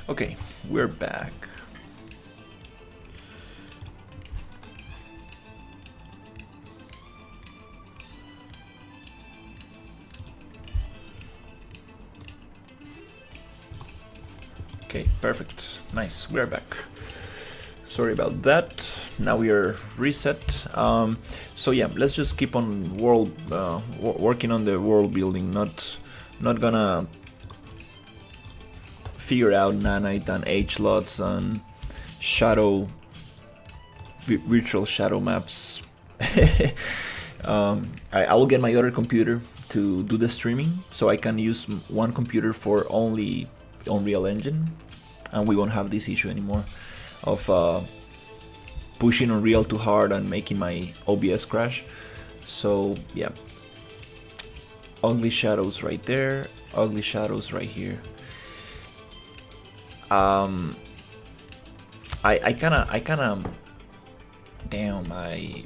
Okay, we're back. Okay, perfect. Nice, we're back. Sorry about that. Now we are reset. So yeah, let's just keep on working on the world building. Not gonna figure out nanite and H-lots and shadow virtual shadow maps. I will get my other computer to do the streaming, so I can use one computer for only Unreal Engine, and we won't have this issue anymore of pushing Unreal too hard and making my OBS crash. So yeah, ugly shadows right there, ugly shadows right here. I kinda damn, I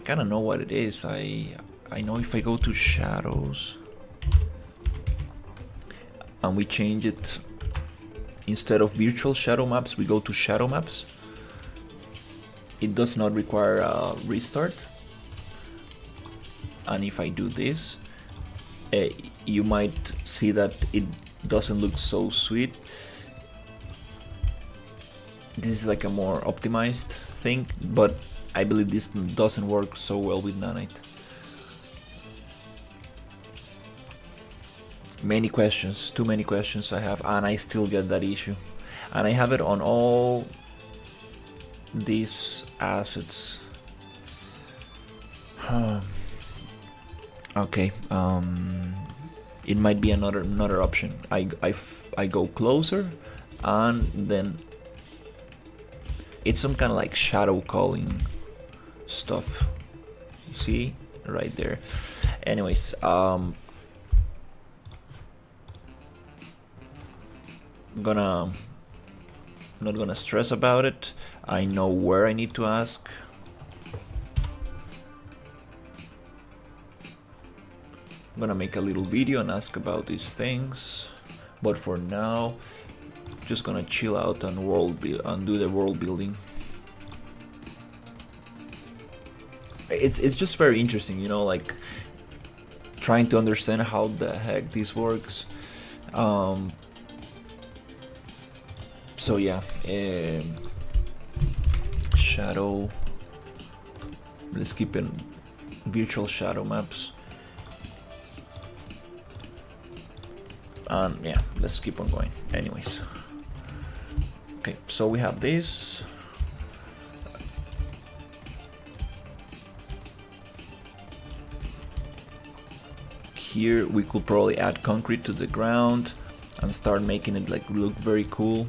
kinda know what it is. I know if I go to shadows and we change it, instead of virtual shadow maps we go to shadow maps, it does not require a restart. And if I do this, you might see that it doesn't look so sweet. This is like a more optimized thing, but I believe this doesn't work so well with nanite. Many questions, too many questions I have, and I still get that issue. And I have it on all these assets. Okay, it might be another option. I go closer, and then it's some kind of like shadow calling stuff. See right there. Anyways, not gonna stress about it. I know where I need to ask. I'm gonna make a little video and ask about these things, but for now, just gonna chill out and do the world building. It's just very interesting, you know, like trying to understand how the heck this works. So yeah, shadow. Let's keep in virtual shadow maps. And yeah, let's keep on going. Anyways, okay, so we have this. Here we could probably add concrete to the ground and start making it like look very cool.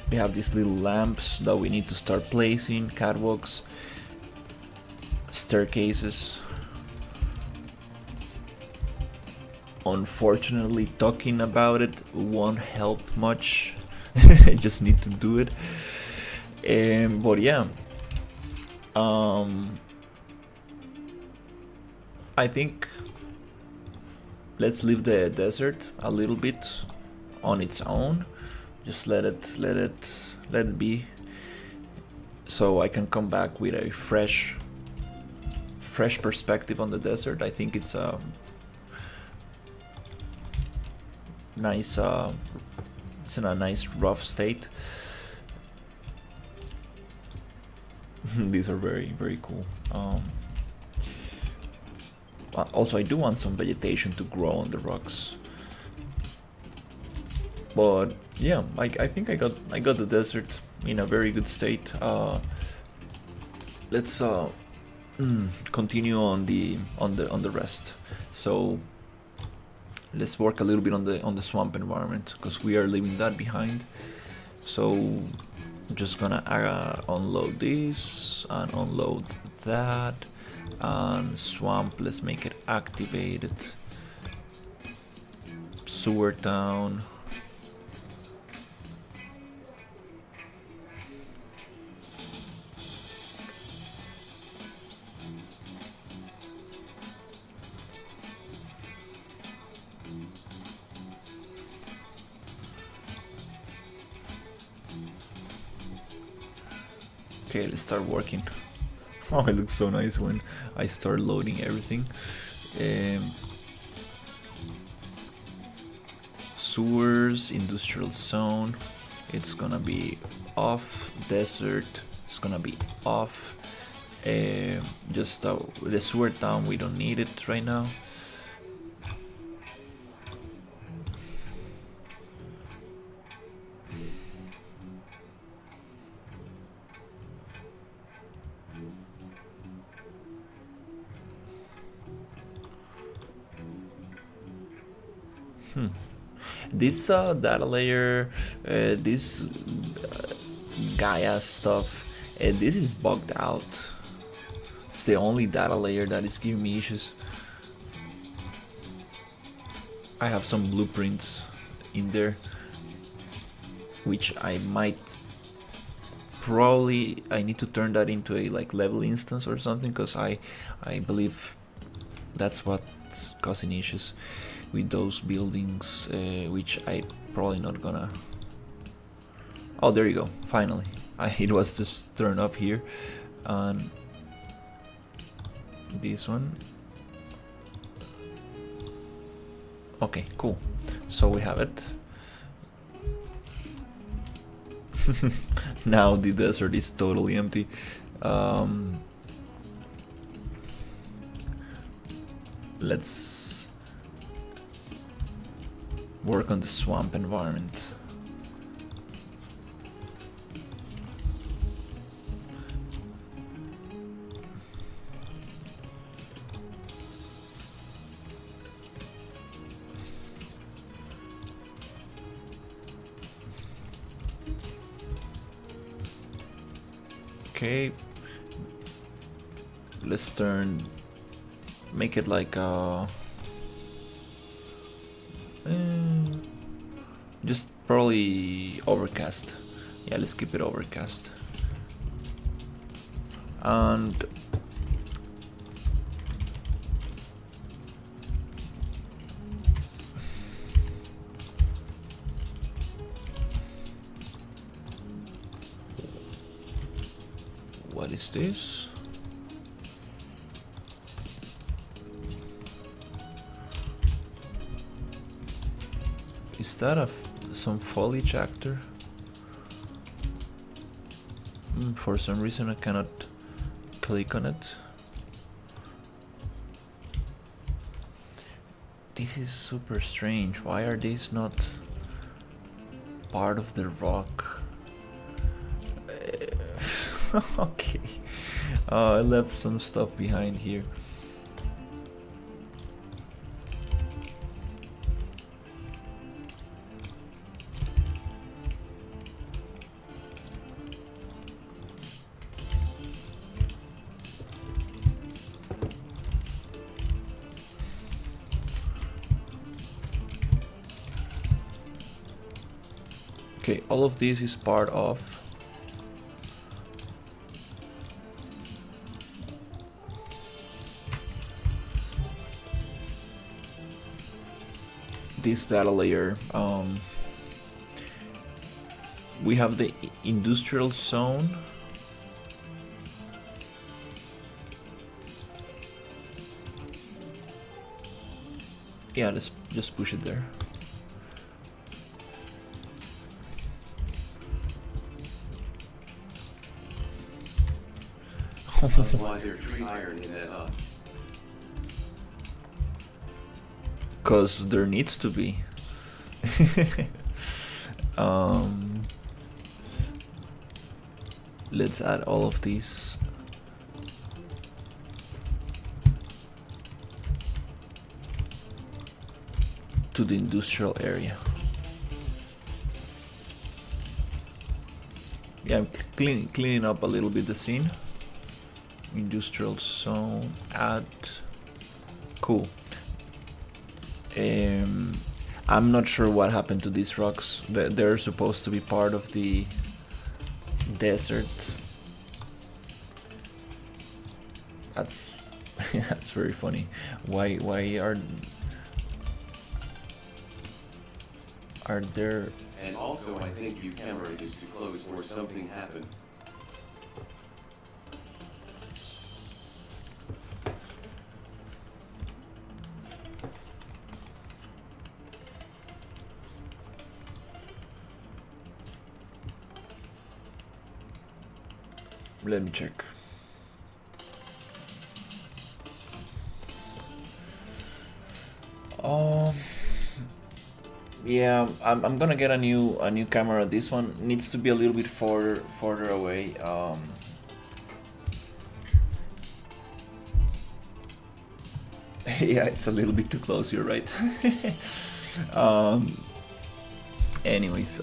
We have these little lamps that we need to start placing, catwalks, staircases. Unfortunately, talking about it won't help much. I just need to do it. But yeah, I think let's leave the desert a little bit on its own. Just let it be, so I can come back with a fresh perspective on the desert. I think it's a nice, it's in a nice rough state. These are very cool. Also, I do want some vegetation to grow on the rocks. But yeah, I think I got the desert in a very good state. Let's continue on the rest. So let's work a little bit on the swamp environment, because we are leaving that behind. So I'm just gonna unload this and unload that, and swamp, let's make it activated. Sewer town. Okay, let's start working. Oh, it looks so nice when I start loading everything. Sewers, industrial zone, it's gonna be off. Desert, it's gonna be off. Just the sewer town, we don't need it right now. This data layer, this Gaia stuff, this is bugged out. It's the only data layer that is giving me issues. I have some blueprints in there, which I might probably I need to turn that into a like level instance or something, because I believe that's what's causing issues with those buildings, which I probably not gonna. Oh, there you go. Finally, it was just turned up here, and this one. Okay, cool. So we have it. Now the desert is totally empty. Let's work on the swamp environment. Okay, let's make it like just probably overcast. Yeah, let's keep it overcast. And what is this? Is that some foliage actor? For some reason I cannot click on it. This is super strange. Why are these not part of the rock? Okay. I left some stuff behind here. Okay, all of this is part of this data layer. We have the industrial zone. Yeah, let's just push it there. That's why they're tree ironing that up. Cause there needs to be. Let's add all of these. To the industrial area. Yeah, I'm cleaning up a little bit the scene. Industrial zone, add. Cool. I'm not sure what happened to these rocks. They're supposed to be part of the desert. That's that's very funny. Why are there? And also I think your camera is too close or something happened. Let me check. Um, yeah, I'm gonna get a new camera. This one needs to be a little bit further away. Yeah, it's a little bit too close. You're right. um, anyways,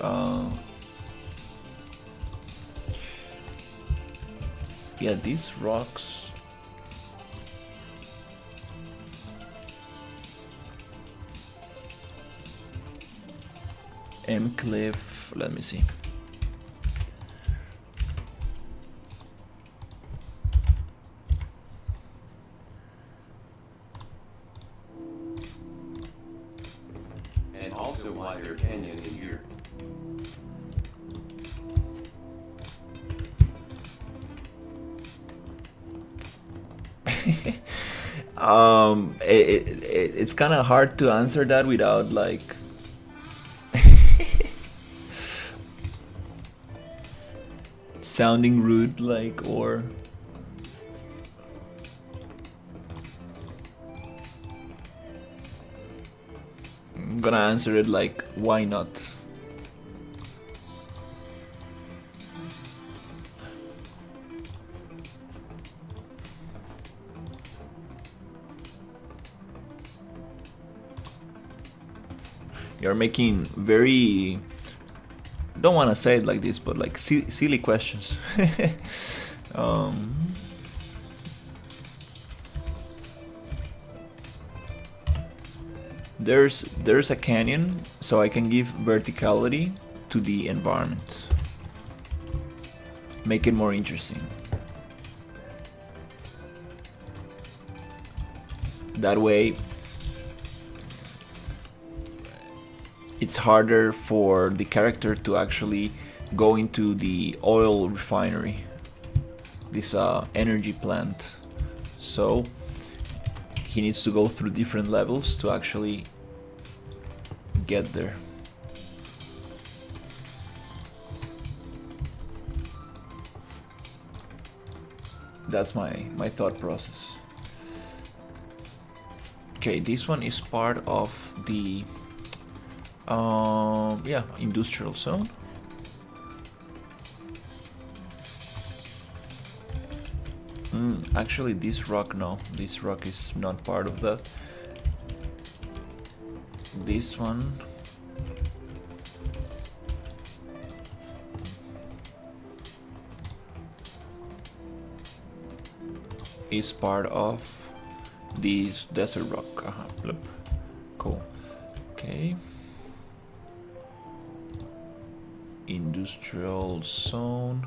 yeah, these rocks. M Cliff. Let me see. And also why there canyon in here. It's kind of hard to answer that without like sounding rude, like, or I'm gonna answer it like, why not? You're making very, don't want to say it like this, but like silly questions. um, there's a canyon, so I can give verticality to the environment, make it more interesting. That way, it's harder for the character to actually go into the oil refinery, this energy plant. So he needs to go through different levels to actually get there. That's my thought process. Okay, this one is part of the yeah, industrial zone. Actually, this rock, no, this rock is not part of that. This one is part of this desert rock. Cool. Okay. Industrial zone.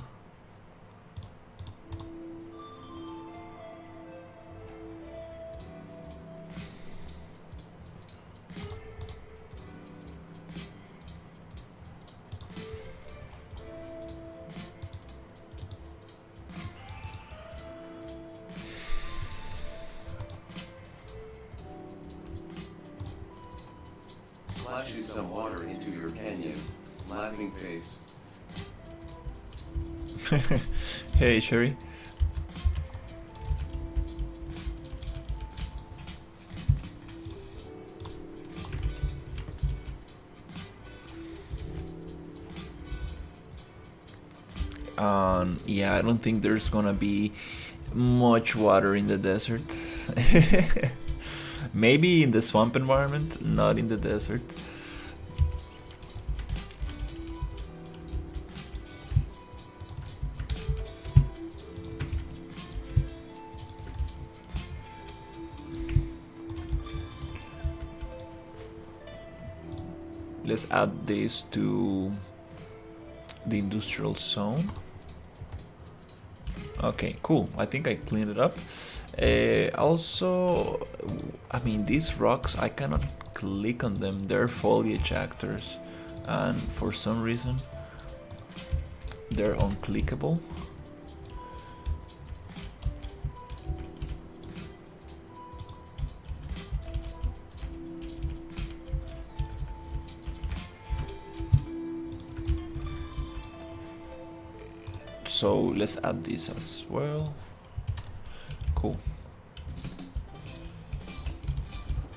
Splashes some water into your canyon. Laughing face. Hey, Sherry. Yeah, I don't think there's gonna be much water in the desert. Maybe in the swamp environment, not in the desert. Let's add this to the industrial zone. Okay, cool. I think I cleaned it up. Also, I mean, these rocks, I cannot click on them. They're foliage actors, and for some reason, they're unclickable. So let's add this as well. Cool.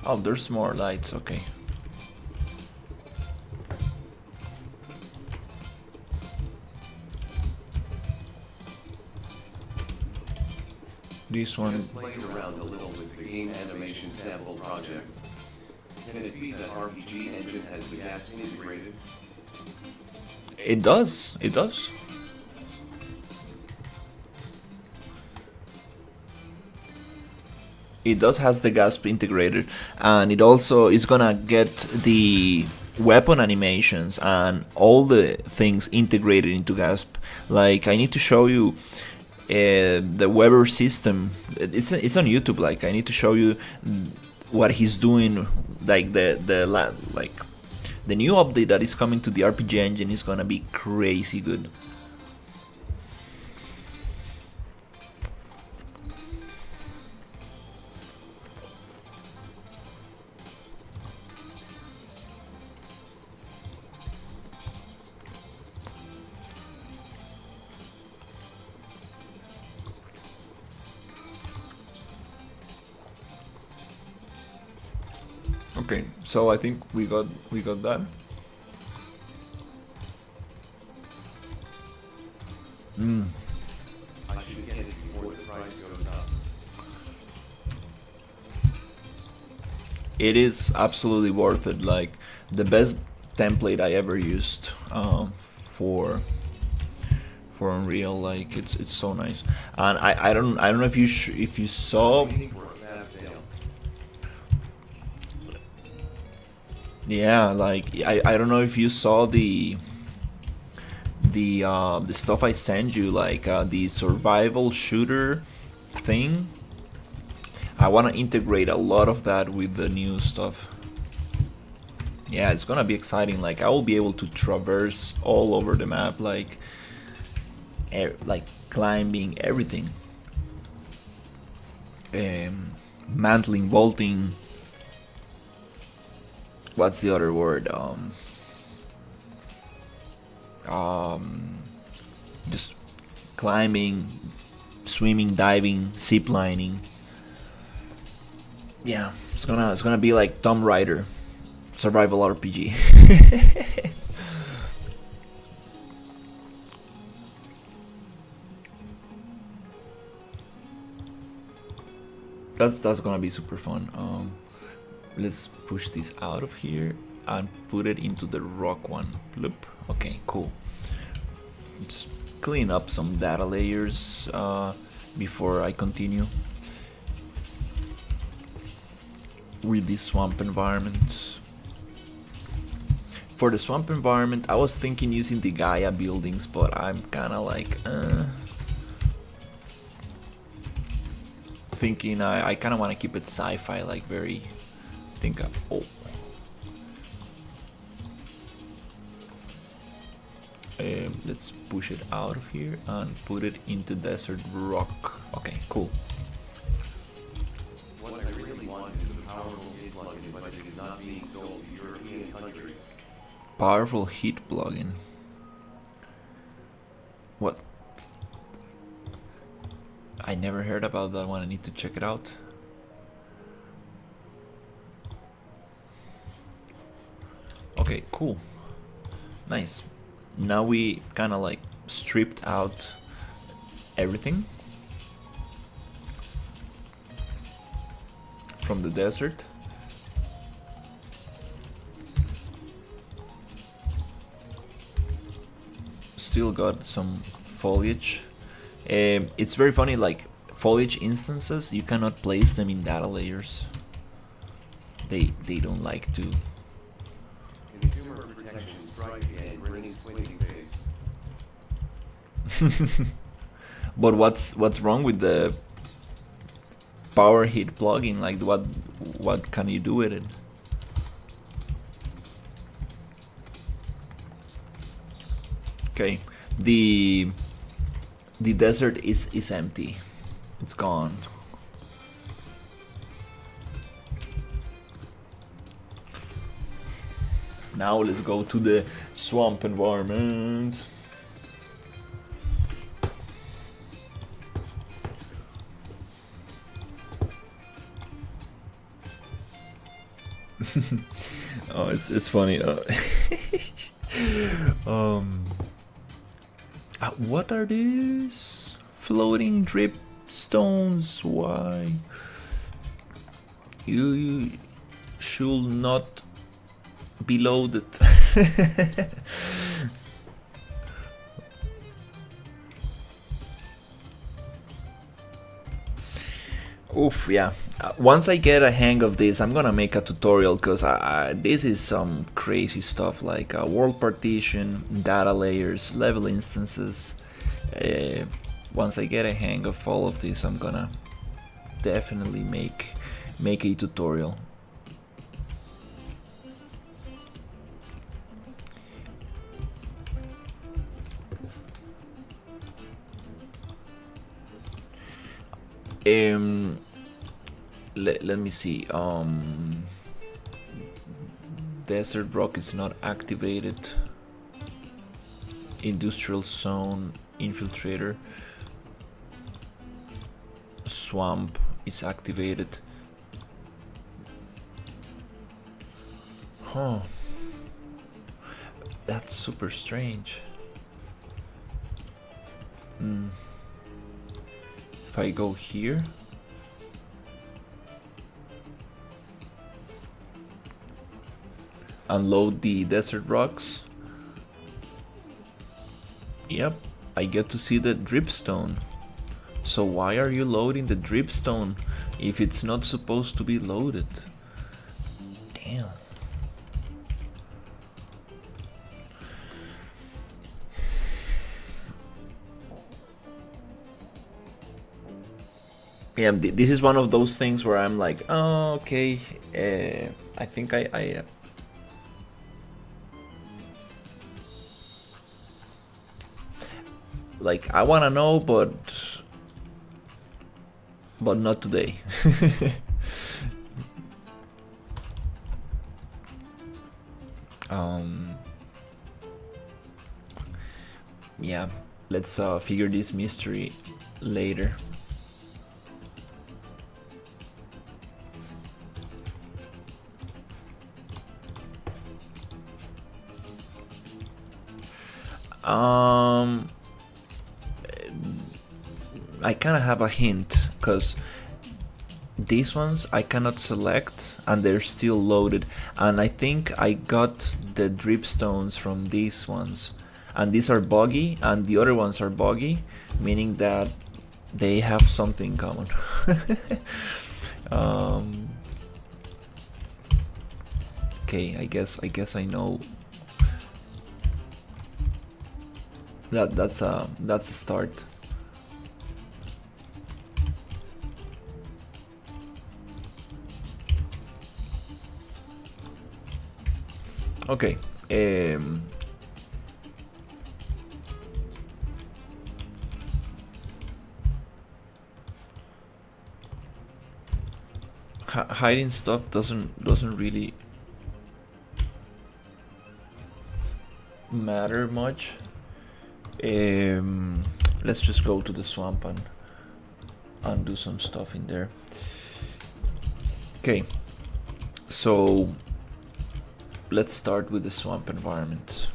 Oh, there's more lights, okay. This one. Just played around a little with the game animation sample project. Can it be that RPG Engine has the gas integrated? It does, it does. It does has the Gasp integrated, and it also is gonna get the weapon animations and all the things integrated into Gasp. Like, I need to show you the Weber system. It's on YouTube. Like, I need to show you what he's doing. Like the new update that is coming to the RPG Engine is gonna be crazy good. Okay, so I think we got that. I should get it before the price goes up. It is absolutely worth it. Like, the best template I ever used for Unreal. Like, it's so nice. And I don't know if you saw. Waiting for a fast sale. Yeah, like, I don't know if you saw the stuff I sent you, like the survival shooter thing. I want to integrate a lot of that with the new stuff. Yeah, it's gonna be exciting. Like, I will be able to traverse all over the map, like climbing, everything. Mantling, vaulting. What's the other word? Just climbing, swimming, diving, ziplining. Yeah, it's gonna be like Tomb Raider, survival RPG. That's gonna be super fun. Let's push this out of here and put it into the rock one. Bloop. Okay, cool. Just clean up some data layers before I continue with the swamp environment. For the swamp environment, I was thinking using the Gaia buildings, but I'm kinda like thinking I kinda wanna keep it sci-fi, like very let's push it out of here and put it into desert rock. Okay, cool. What I really want is a powerful hit plugin, but it is not being sold to European countries. Powerful heat plugin. What? I never heard about that one. I need to check it out. Okay, cool. Nice. Now we kind of like stripped out everything from the desert. Still got some foliage. It's very funny, like foliage instances, you cannot place them in data layers. They don't like to. Consumer protection strike again, bringing squinting face. But what's wrong with the power heat plugin? Like, what can you do with it? Okay, the desert is empty. It's gone. Now let's go to the swamp environment. Oh, it's funny. What are these floating drip stones? Why? You should not be loaded. Oof, yeah. Once I get a hang of this, I'm gonna make a tutorial because this is some crazy stuff like world partition, data layers, level instances. Once I get a hang of all of this, I'm gonna definitely make a tutorial. Let me see. Desert rock is not activated. Industrial zone infiltrator. Swamp is activated. Huh. That's super strange. If I go here, unload the desert rocks. Yep, I get to see the dripstone. So why are you loading the dripstone if it's not supposed to be loaded? Damn. Yeah, this is one of those things where I'm like, oh, okay, I think I like I wanna know, but not today. Yeah, let's figure this mystery later. I kind of have a hint because these ones I cannot select and they're still loaded, and I think I got the dripstones from these ones, and these are buggy and the other ones are buggy, meaning that they have something in common. Okay, I guess I know. That's a start. Okay. Hiding stuff doesn't really matter much. Let's just go to the swamp and do some stuff in there. Okay, so let's start with the swamp environment.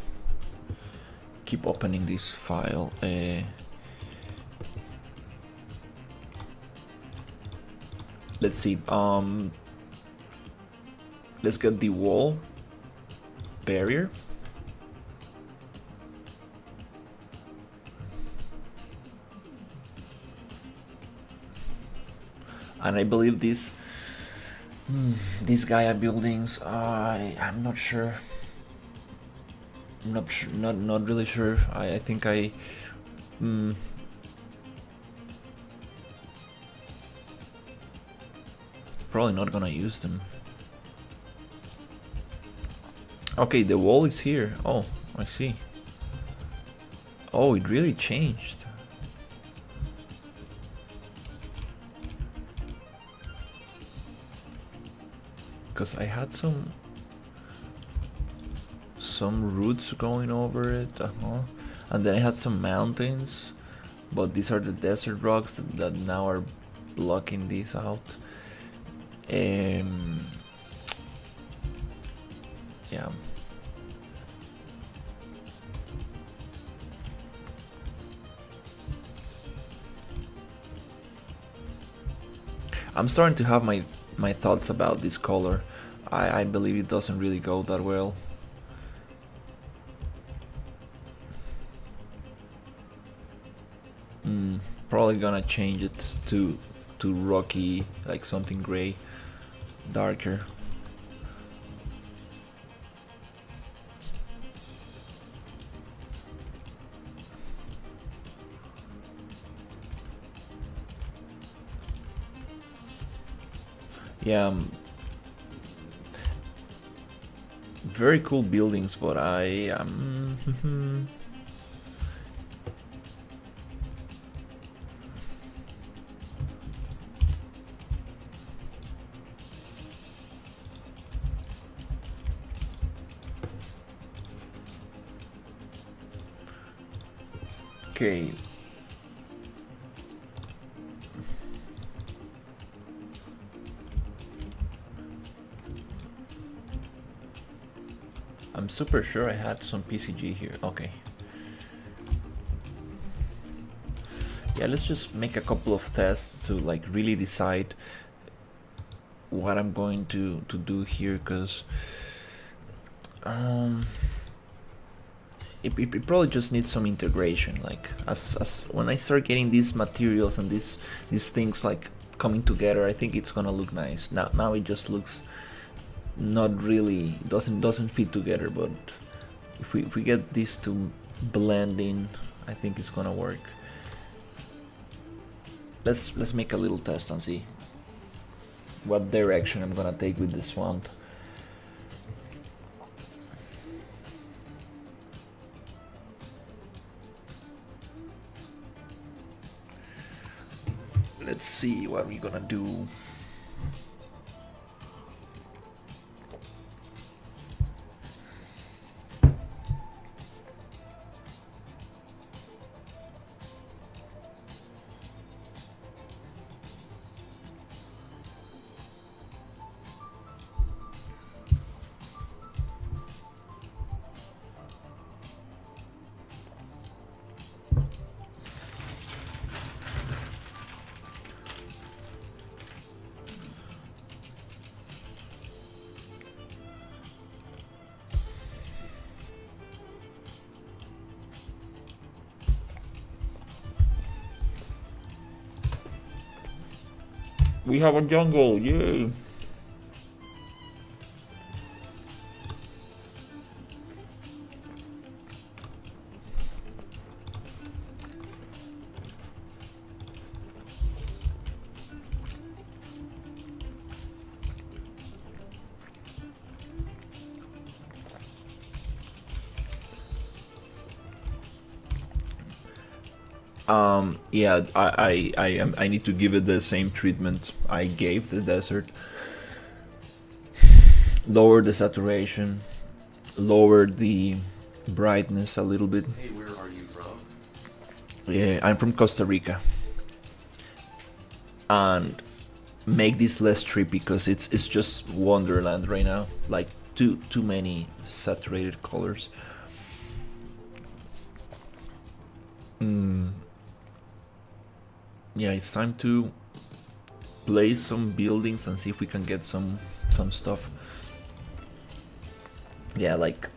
Keep opening this file. Let's see. Let's get the wall barrier. And I believe these Gaia buildings, I'm not sure. Not really sure. I think probably not gonna use them. Okay, the wall is here. Oh, I see. Oh, it really changed. Because I had some roots going over it, and then I had some mountains, but these are the desert rocks that now are blocking this out. Yeah. I'm starting to have my thoughts about this color. I believe it doesn't really go that well. Probably gonna change it to rocky, like something gray, darker. Yeah, very cool buildings, but I okay. I'm super sure I had some PCG here. Okay. Yeah, let's just make a couple of tests to like really decide what I'm going to do here, because it probably just needs some integration. Like as when I start getting these materials and these things like coming together, I think it's gonna look nice. Now it just looks not really, doesn't fit together, but if we get these to blend in, I think it's gonna work. Let's make a little test and see what direction I'm gonna take with the swamp. Let's see what we're gonna do. We have a jungle, yay! Yeah, I need to give it the same treatment I gave the desert. Lower the saturation, lower the brightness a little bit. Hey, where are you from? Yeah, I'm from Costa Rica, and make this less trippy because it's just Wonderland right now. Like too many saturated colors. Yeah, it's time to place some buildings and see if we can get some stuff. Yeah, like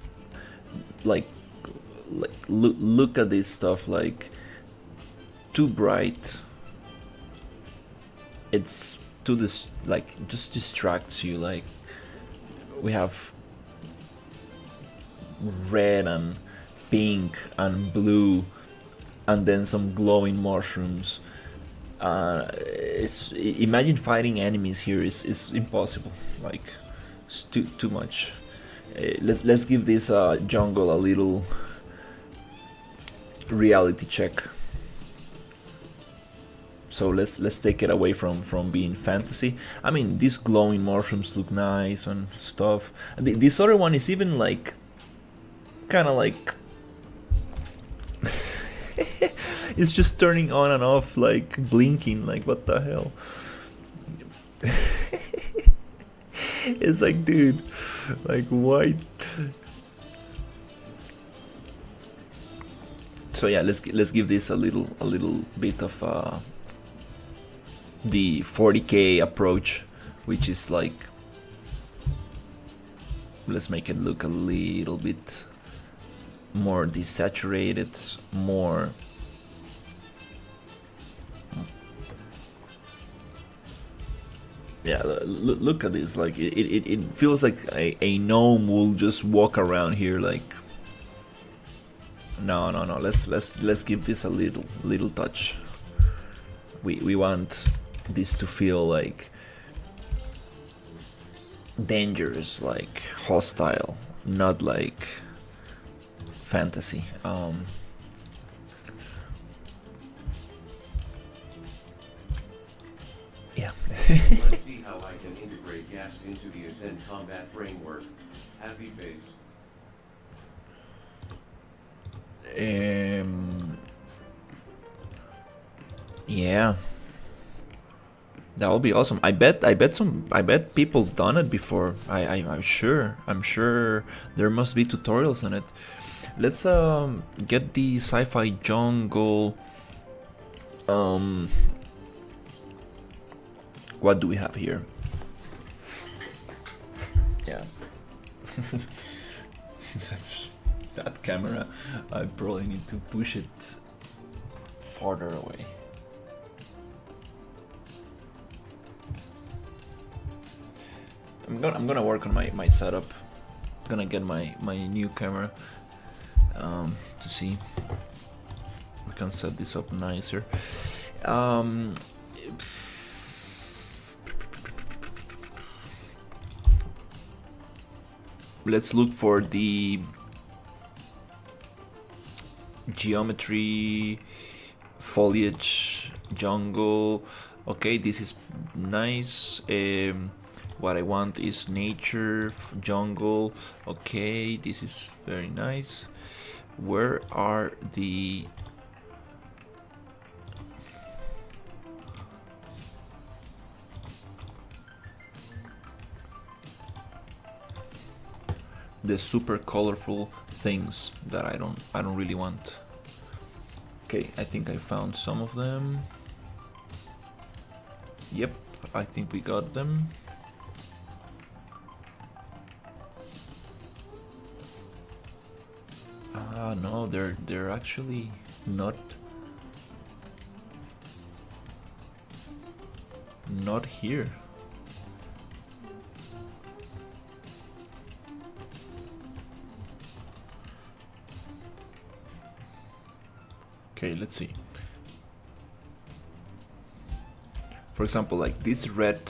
look at this stuff. Like too bright. It's too like just distracts you. Like we have red and pink and blue, and then some glowing mushrooms. Imagine fighting enemies here is impossible. Like it's too much. Let's give this jungle a little reality check. So let's take it away from being fantasy. I mean, these glowing mushrooms look nice and stuff. This other one is even like kind of like it's just turning on and off, like blinking, like what the hell. It's like, dude, like why? So yeah, let's give this a little bit of the 40K approach, which is like, let's make it look a little bit more desaturated, more. Yeah, look at this. Like it feels like a gnome will just walk around here. Like, no. Let's give this a little touch. We want this to feel like dangerous, like hostile, not like fantasy. Yeah. Let's see how I can integrate Gasp into the Ascent combat framework. Happy face. Yeah. That would be awesome. I bet people done it before. I'm sure there must be tutorials on it. Let's get the sci-fi jungle. What do we have here? Yeah. That camera, I probably need to push it farther away. I'm gonna work on my setup. I'm gonna get my new camera to see. We can set this up nicer. Let's look for the geometry, foliage, jungle. Okay, this is nice. What I want is nature, jungle. Okay, this is very nice. Where are the super colorful things that I don't really want? Okay, I think I found some of them. Yep, I think we got them. No, they're actually not here. Okay, let's see. For example, like these red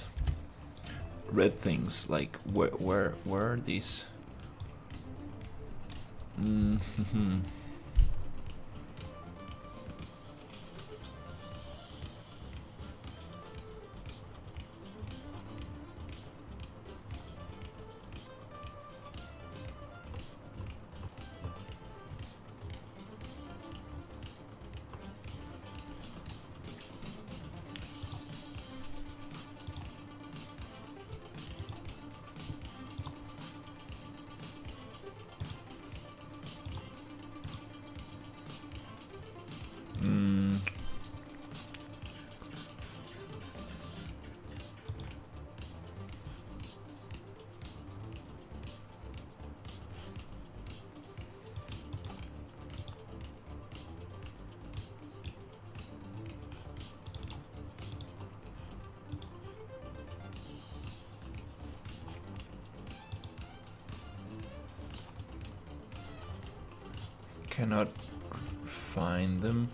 things, like where are these? Cannot find them.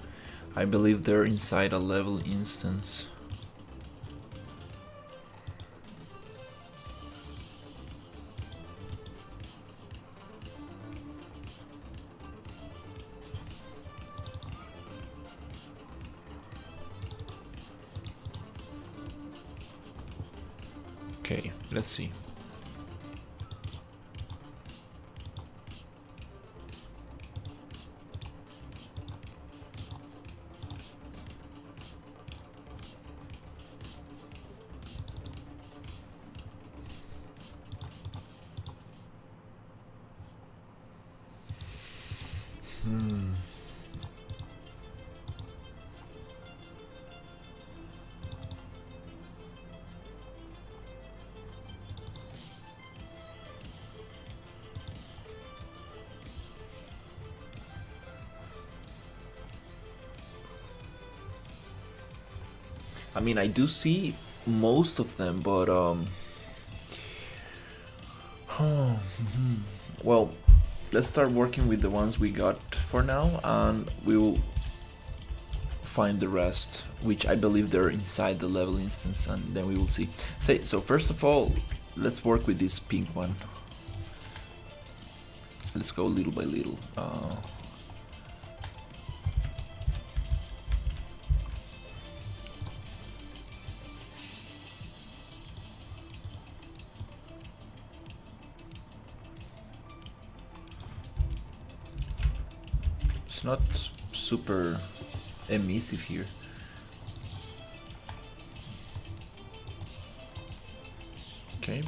I believe they're inside a level instance. Okay, let's see. I mean, I do see most of them, but well, let's start working with the ones we got for now, and we will find the rest, which I believe they're inside the level instance, and then we will see. So first of all, let's work with this pink one. Let's go little by little. It's not super emissive here. Okay.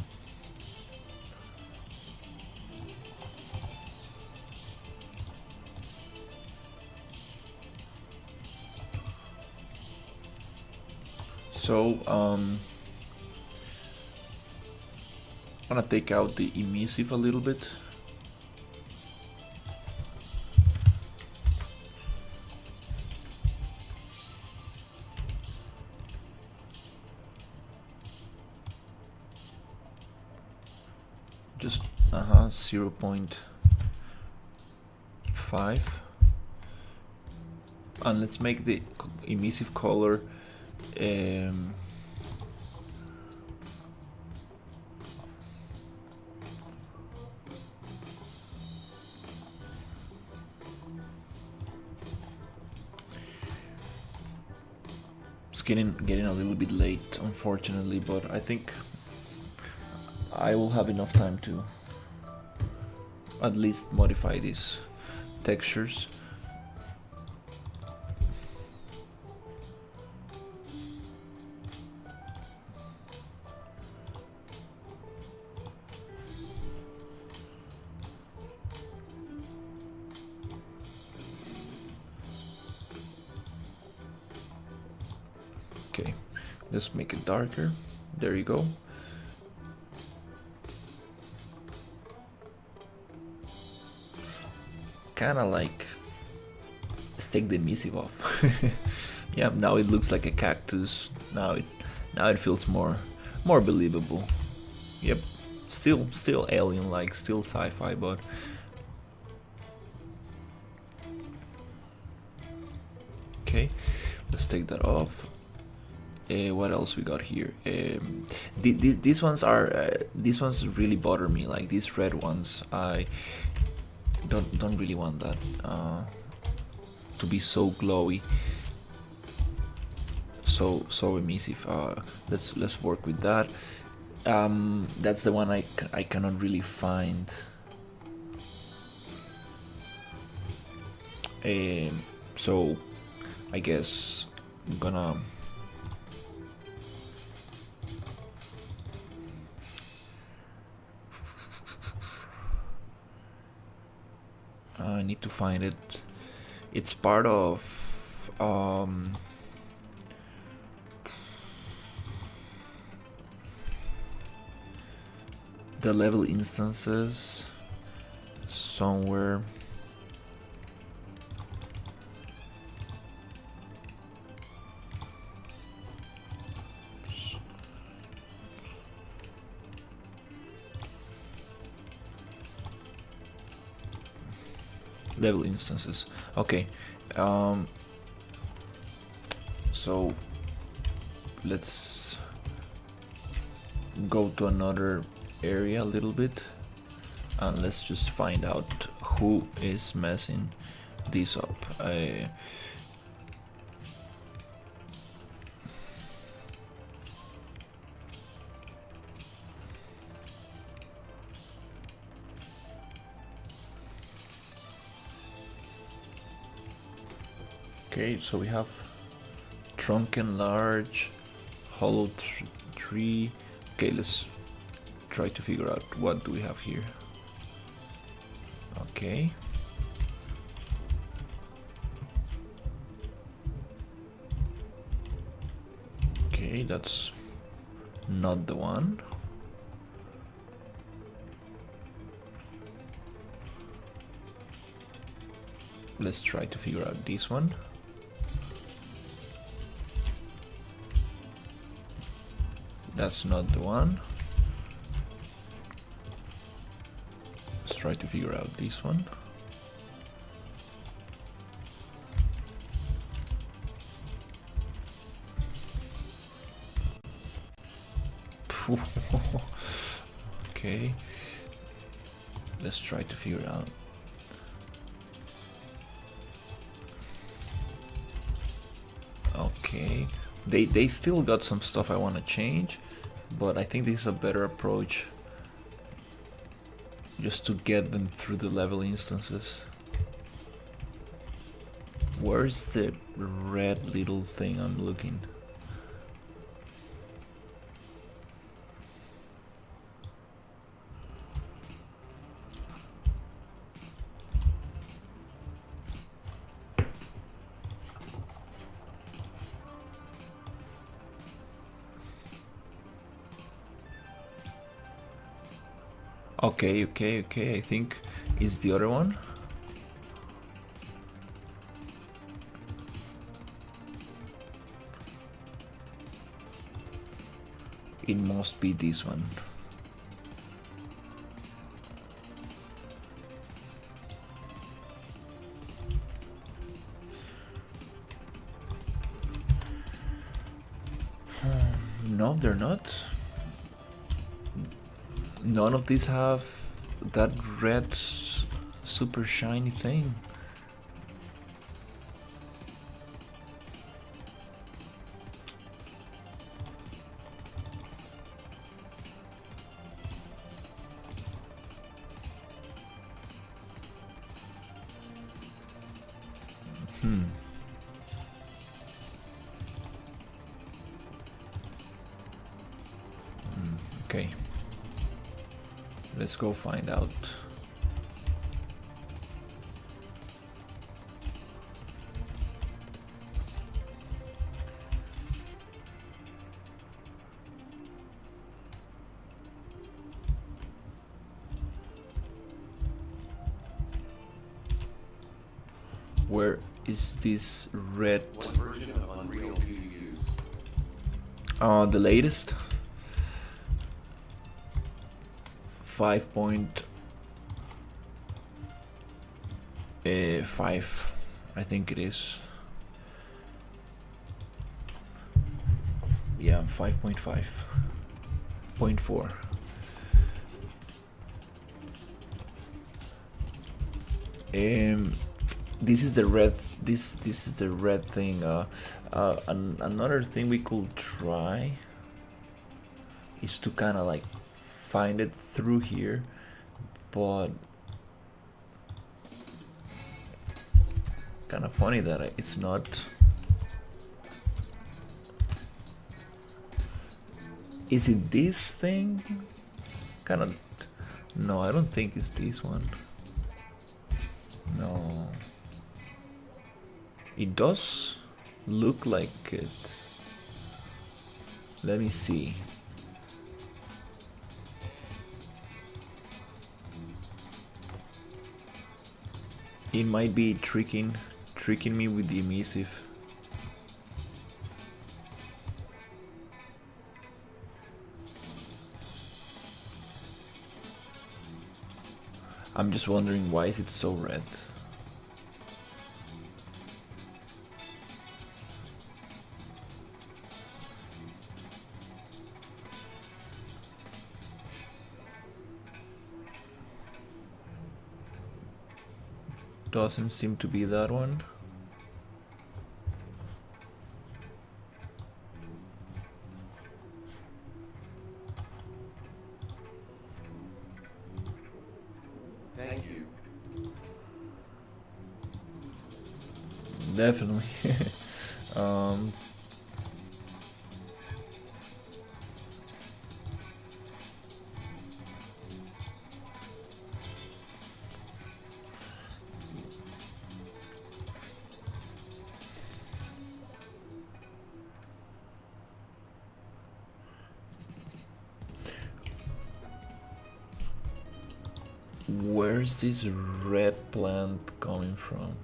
So I'm gonna take out the emissive a little bit. Just 0.5, and let's make the emissive color it's getting a little bit late, unfortunately, but I think I will have enough time to at least modify these textures. Okay, let's make it darker. There you go. Kinda like, let's take the emissive off. Yeah, now it looks like a cactus. Now it feels more believable. Yep, still alien-like, still sci-fi, but okay, let's take that off. What else we got here? These ones really bother me. Like these red ones, I don't really want that to be so glowy, so emissive. Let's work with that. That's the one I cannot really find. So I guess I'm gonna I need to find it. It's part of the level instances somewhere. Level instances. Okay, so let's go to another area a little bit, and let's just find out who is messing this up. Okay, so we have trunk enlarge, hollow tree. Okay, let's try to figure out what do we have here. Okay, Okay, that's not the one. Let's try to figure out this one. That's not the one. Let's try to figure out this one. Okay, let's try to figure out. Okay, they still got some stuff I want to change, but I think this is a better approach just to get them through the level instances. Where's the red little thing I'm looking? Okay, I think it's the other one. It must be this one. No, they're not. None of these have that red super shiny thing. Okay. Let's go find out. Where is this red? What version of Unreal do you use? The latest. 5.5, I think it is. Yeah, 5.5.4. This is the red. This is the red thing. Another thing we could try is to kind of like find it through here, but kind of funny that it's not. Is it this thing? Kind of. No, I don't think it's this one. No. It does look like it. Let me see. It might be tricking me with the emissive. I'm just wondering, why is it so red? Doesn't seem to be that one. Thank you. Definitely. Where's this red plant coming from?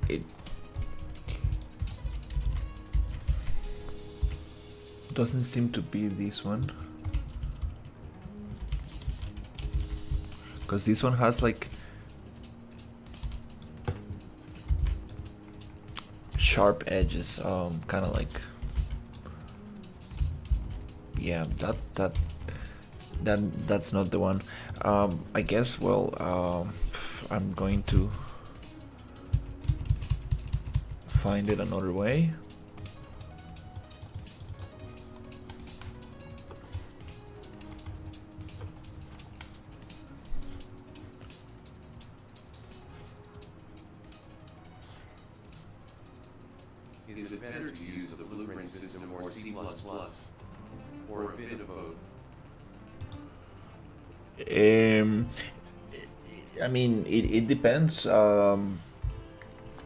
It doesn't seem to be this one, because this one has like sharp edges, kind of like, yeah, that's not the one. I guess, well, I'm going to find it another way. Is it better to use the blueprint system or C++? Or a bit of both? I mean, it depends.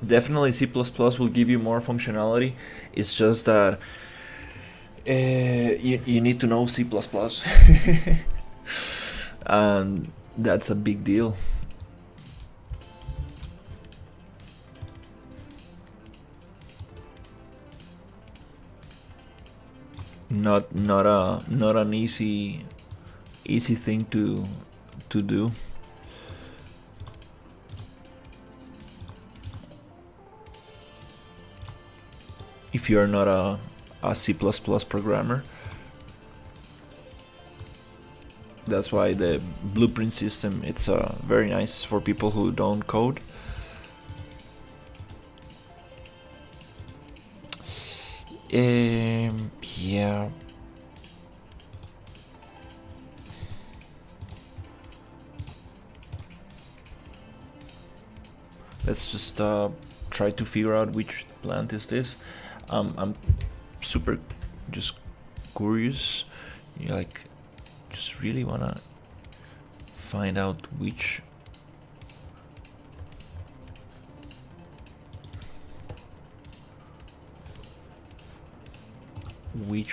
Definitely C++ will give you more functionality. It's just that you need to know C++. And that's a big deal. Not an easy thing to do. If you're not a C++ programmer. That's why the blueprint system, it's very nice for people who don't code. Yeah. Let's just try to figure out which plant is this. I'm super just curious. You like just really wanna find out which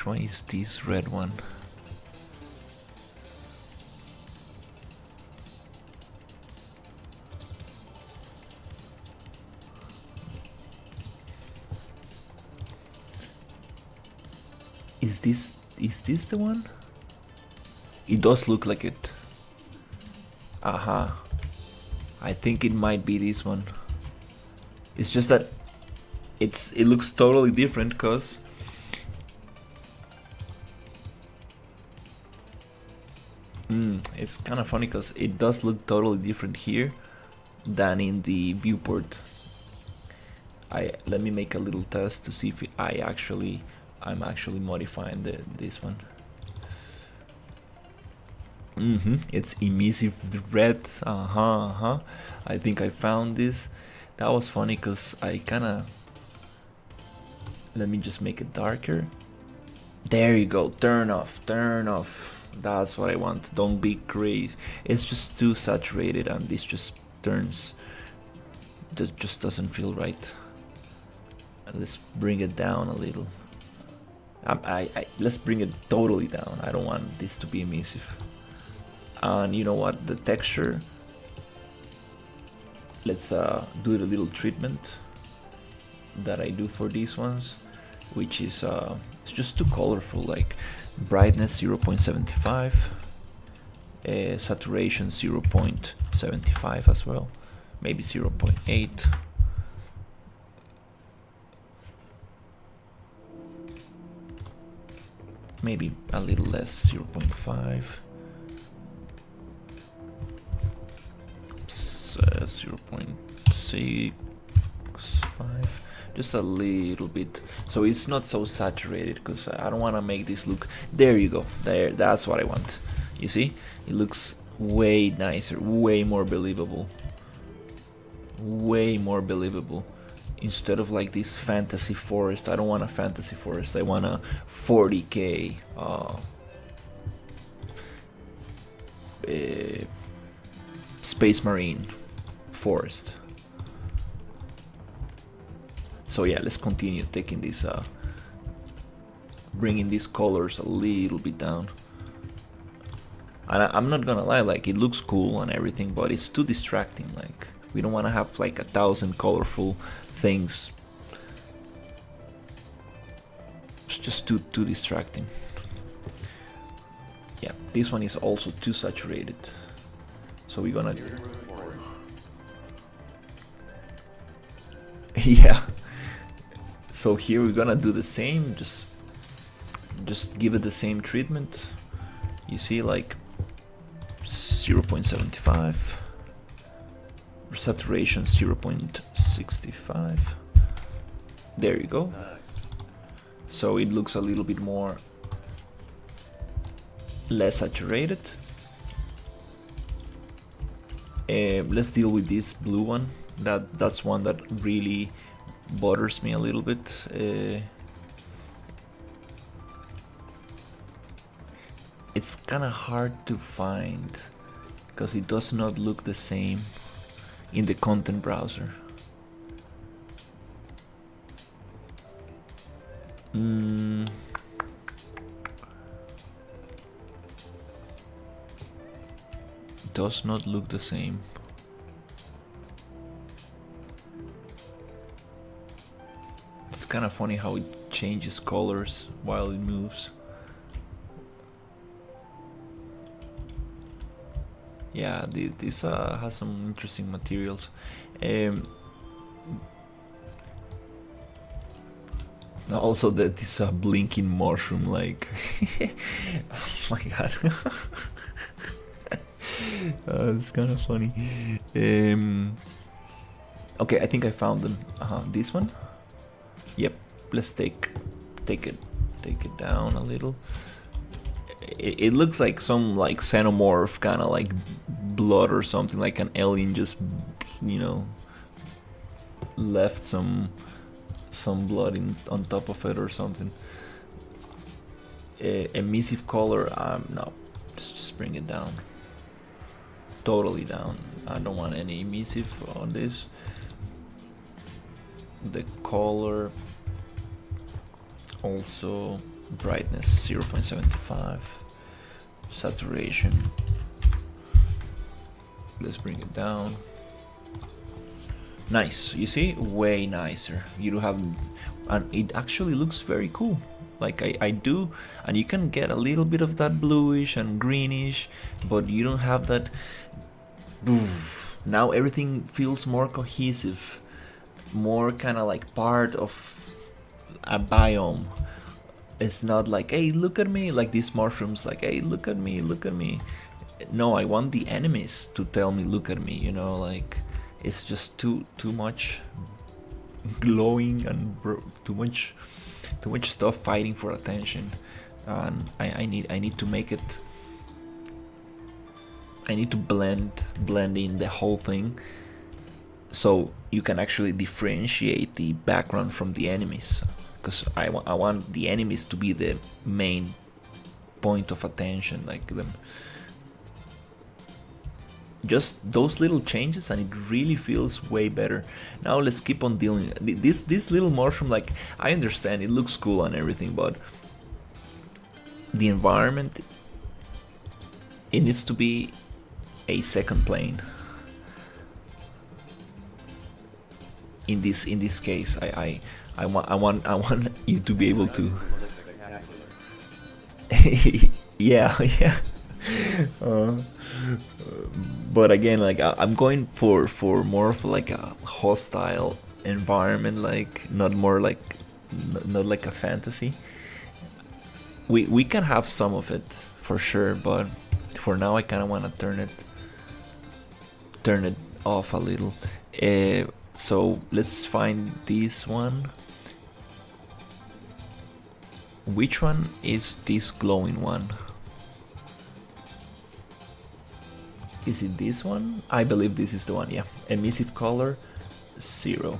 one is this red one. Is this the one? It does look like it. Aha. I think it might be this one. It's just that it looks totally different, cause it's kind of funny because it does look totally different here than in the viewport. Let me make a little test to see if I'm actually modifying this one. It's emissive red. I think I found this. That was funny because I kinda. Let me just make it darker. There you go. Turn off. That's what I want. Don't be crazy. It's just too saturated, and this just turns. That just doesn't feel right. Let's bring it down a little. Let's bring it totally down. I don't want this to be emissive. And you know what? The texture. Let's do the little treatment that I do for these ones, which is it's just too colorful. Like brightness 0.75, saturation 0.75 as well, maybe 0.8. maybe a little less, 0.5. 0.65, just a little bit, so it's not so saturated, because I don't want to make this look. There you go, there, that's what I want. You see, it looks way nicer, way more believable, instead of like this fantasy forest. I don't want a fantasy forest, I want a 40k Space Marine forest. So yeah, let's continue taking this, bringing these colors a little bit down. And I'm not gonna lie, like, it looks cool and everything, but it's too distracting. Like, we don't want to have like 1,000 colorful things. It's just too distracting. Yeah, this one is also too saturated, so we're gonna yeah, so here we're gonna do the same, just give it the same treatment. You see, like 0.75, saturation 0.65. There you go. So it looks a little bit more less saturated. Let's deal with this blue one. That's one that really bothers me a little bit. It's kind of hard to find because it does not look the same in the content browser. Does not look the same. It's kind of funny how it changes colors while it moves. Yeah, this has some interesting materials. Also, that is a blinking mushroom, like. Oh my god. It's kind of funny. Okay, I think I found them. This one. Yep. Let's take it down a little. It looks like some like xenomorph kind of like blood or something, like an alien just, you know, left some blood on top of it or something. Emissive color, no, just bring it down, totally down. I don't want any emissive on this. The color also, brightness 0.75, saturation, let's bring it down. Nice, you see, way nicer. You do have, and it actually looks very cool. Like I do, and you can get a little bit of that bluish and greenish, but you don't have that. Now everything feels more cohesive, more kind of like part of a biome. It's not like, hey, look at me, like these mushrooms, like, hey, look at me, look at me. No, I want the enemies to tell me, look at me, you know, like, it's just too much glowing and too much stuff fighting for attention, and I need to make it. I need to blend in the whole thing, so you can actually differentiate the background from the enemies. Because I want the enemies to be the main point of attention, like them. Just those little changes, and it really feels way better. Now let's keep on dealing. This little mushroom, like, I understand it looks cool and everything, but the environment, it needs to be a second plane. In this case, I want you to be able to. yeah. But again, like, I'm going for more of like a hostile environment, like not like a fantasy. we can have some of it for sure, but for now I kind of want to turn it off a little. So let's find this one. Which one is this glowing one? Is it this one? I believe this is the one, yeah. Emissive color 0.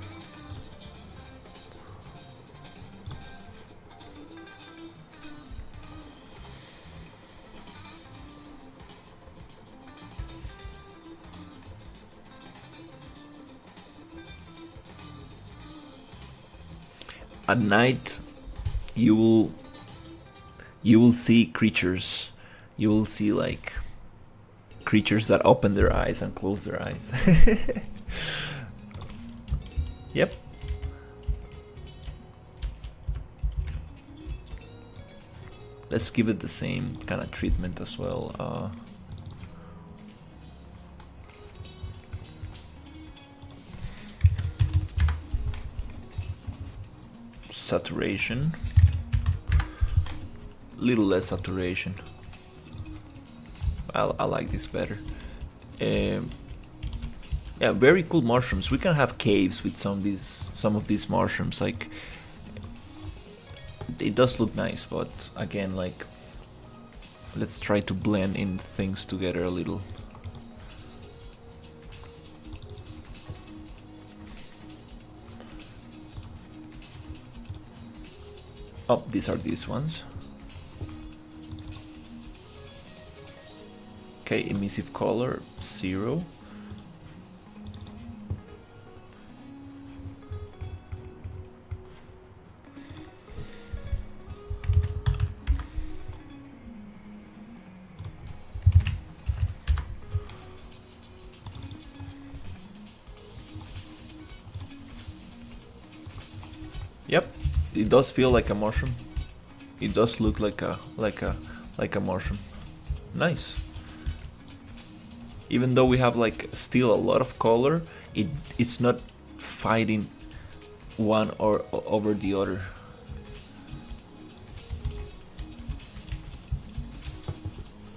At night you will see creatures. You will see like creatures that open their eyes and close their eyes. Yep. Let's give it the same kind of treatment as well. Saturation. Little less saturation. I like this better. Yeah, very cool mushrooms. We can have caves with some of these mushrooms. Like, it does look nice, but again, like, let's try to blend in things together a little. Oh, these are these ones. Okay, emissive color 0. Yep, it does feel like a mushroom. It does look like a mushroom. Nice. Even though we have like still a lot of color, it's not fighting one or over the other.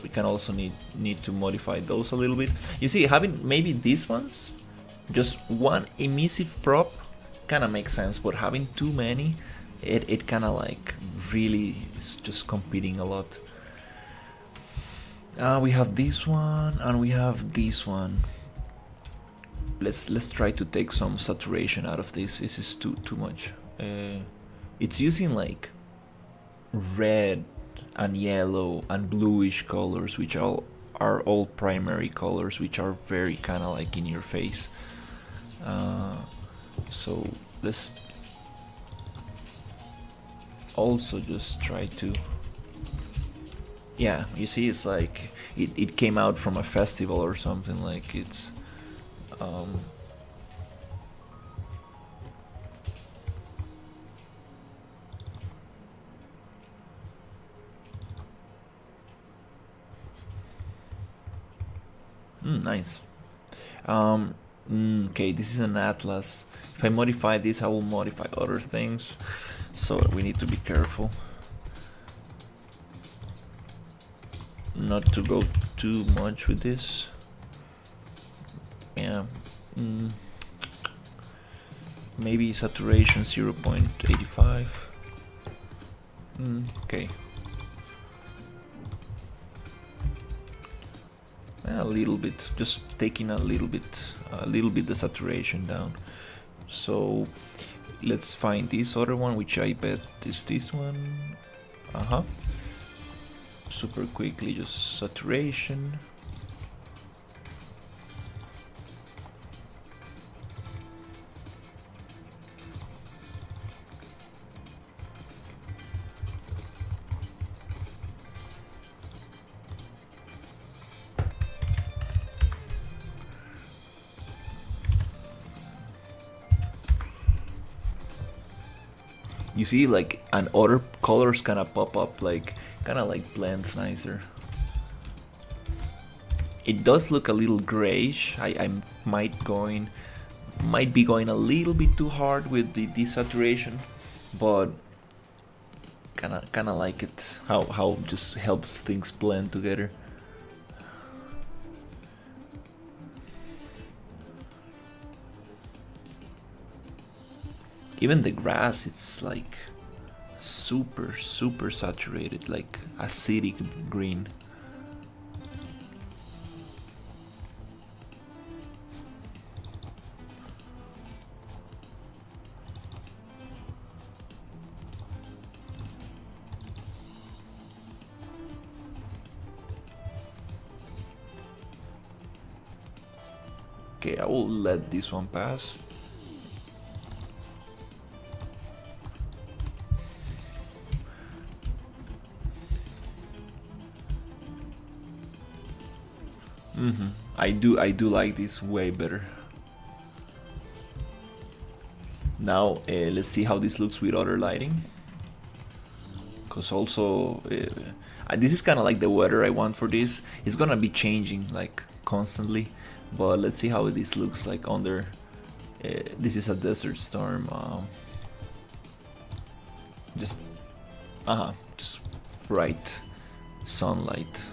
We can also need to modify those a little bit. You see, having maybe these ones, just one emissive prop kind of makes sense, but having too many, it kind of like really is just competing a lot. We have this one and we have this one. Let's try to take some saturation out of this. This is too much. It's using like red and yellow and bluish colors, which are all primary colors, which are very kind of like in your face. So let's also just try to, yeah, you see, it's like it came out from a festival or something. Like it's nice. Okay, this is an atlas. If I modify this, I will modify other things, so we need to be careful not to go too much with this. Yeah, maybe saturation 0.85. Okay, a little bit, just taking a little bit the saturation down. So let's find this other one, which I bet is this one. Super quickly, just saturation. You see, like, and other colors kind of pop up, like, kind of like blends nicer. It does look a little grayish. I might be going a little bit too hard with the desaturation, but Kinda like it. How just helps things blend together. Even the grass, it's like super saturated, like acidic green. Okay, I will let this one pass. I do like this way better. Now let's see how this looks with other lighting. Cause also this is kind of like the weather I want for this. It's gonna be changing like constantly, but let's see how this looks like under. This is a desert storm. Just just bright sunlight.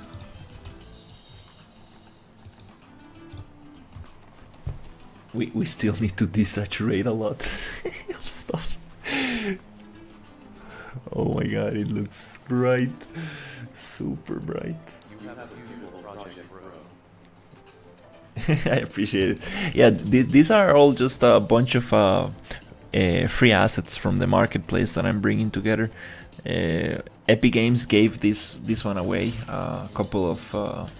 We still need to desaturate a lot of stuff. Oh my god, it looks bright. Super bright. You have a beautiful project, bro. I appreciate it. Yeah, these are all just a bunch of free assets from the marketplace that I'm bringing together. Epic Games gave this one away a couple of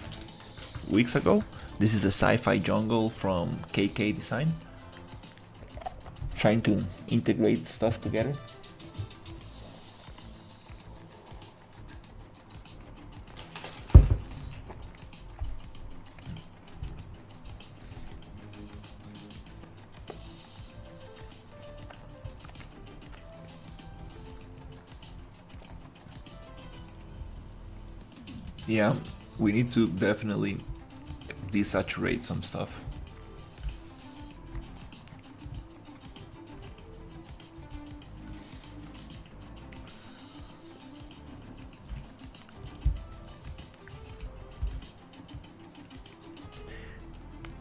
weeks ago. This is a sci-fi jungle from KK Design. Trying to integrate stuff together. Yeah, we need to definitely desaturate some stuff.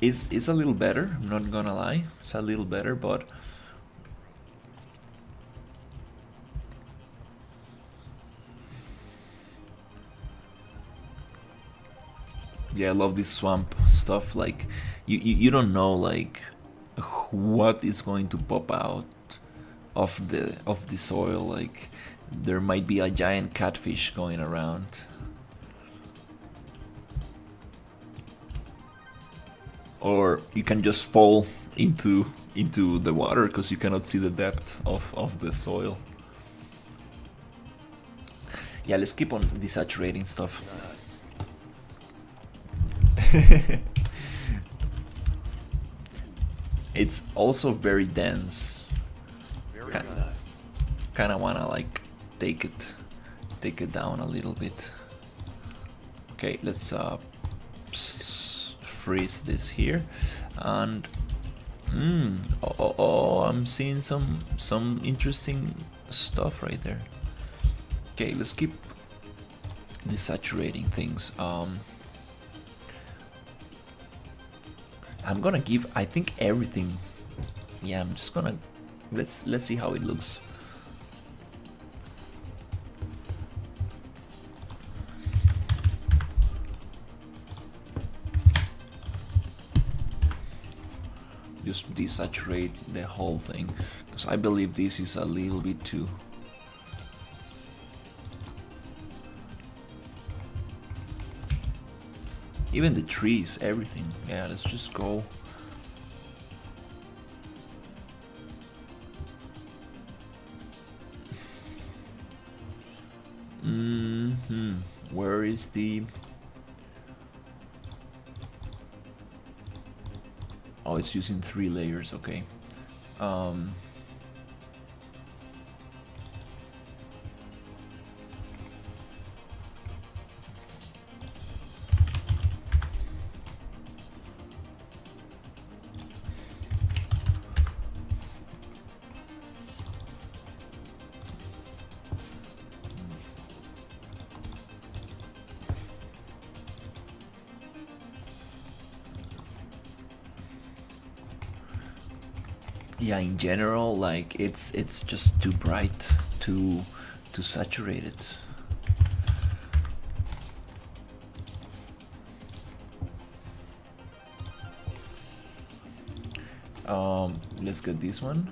It's a little better, I'm not gonna lie. It's a little better, but yeah, I love this swamp stuff. Like you don't know like what is going to pop out of the soil. Like there might be a giant catfish going around. Or you can just fall into the water because you cannot see the depth of the soil. Yeah, let's keep on desaturating stuff. It's also very dense. Very nice. Kind of wanna like take it down a little bit. Okay, let's freeze this here, and I'm seeing some interesting stuff right there. Okay, let's keep desaturating things. I'm gonna give, I think, everything. Yeah, I'm just gonna let's see how it looks. Just desaturate the whole thing, because I believe this is a little bit too. Even the trees, everything. Yeah, let's just go. Where is the... Oh, it's using 3 layers, okay. yeah, in general, like it's just too bright, too saturated. Let's get this one.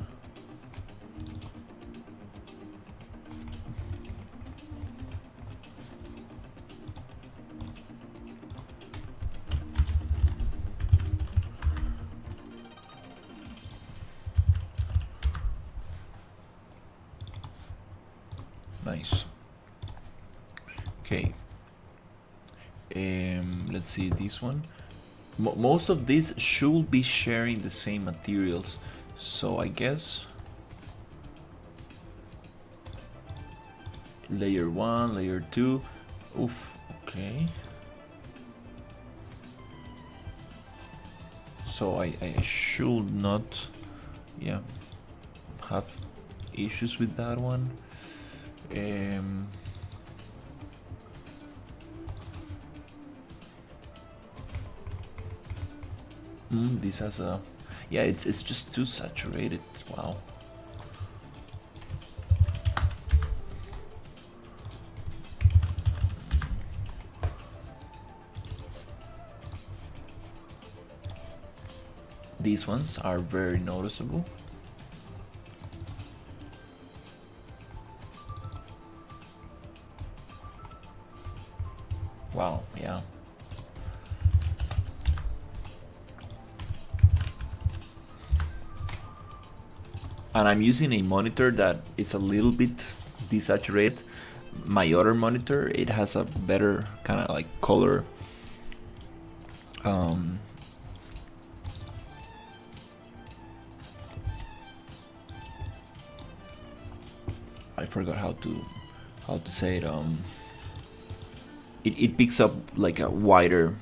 Nice. Okay. Let's see this one. Most of these should be sharing the same materials, so I guess layer 1, layer 2. Oof, okay. So I should not, yeah, have issues with that one. This has a, yeah, it's just too saturated. Wow. These ones are very noticeable. Wow, yeah. And I'm using a monitor that is a little bit desaturated. My other monitor, it has a better kind of like color. I forgot how to say it. It picks up like a wider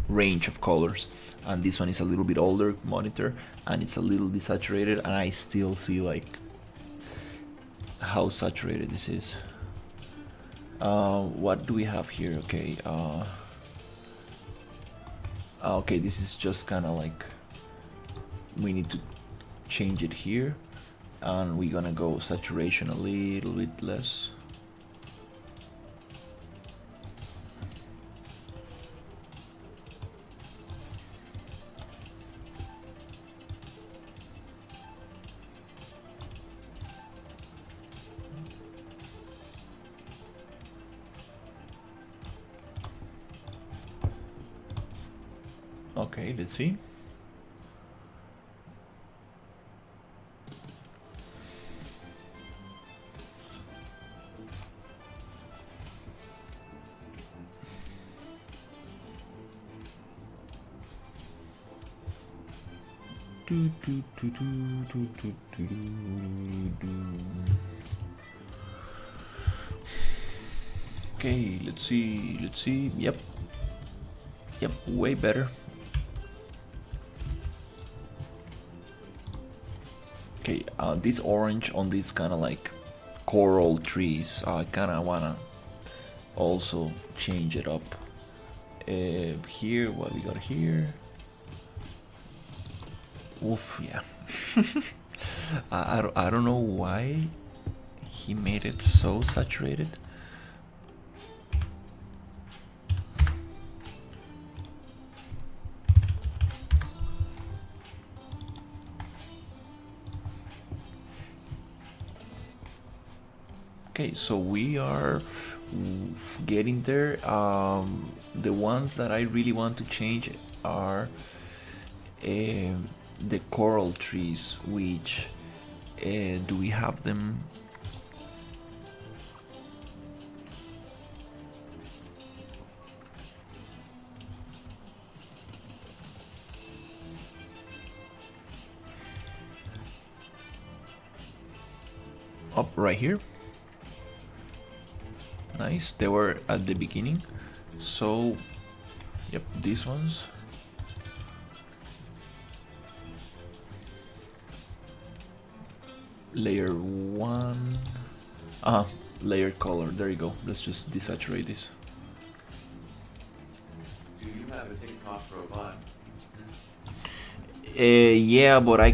range of colors, and this one is a little bit older monitor and it's a little desaturated, and I still see like how saturated this is. What do we have here? Okay, okay, this is just kind of like, we need to change it here, and we're gonna go saturation a little bit less. Okay, let's see. Okay, let's see. Yep, way better. Okay, this orange on these kind of like coral trees, I kind of wanna also change it up. Here, what we got here? Oof, yeah. I don't know why he made it so saturated. Okay, so we are getting there. The ones that I really want to change are the coral trees, which do we have them? Up right here. Nice, they were at the beginning, so yep, these ones. Layer 1, layer color, there you go. Let's just desaturate this. Do you have a TikTok robot? Yeah, but I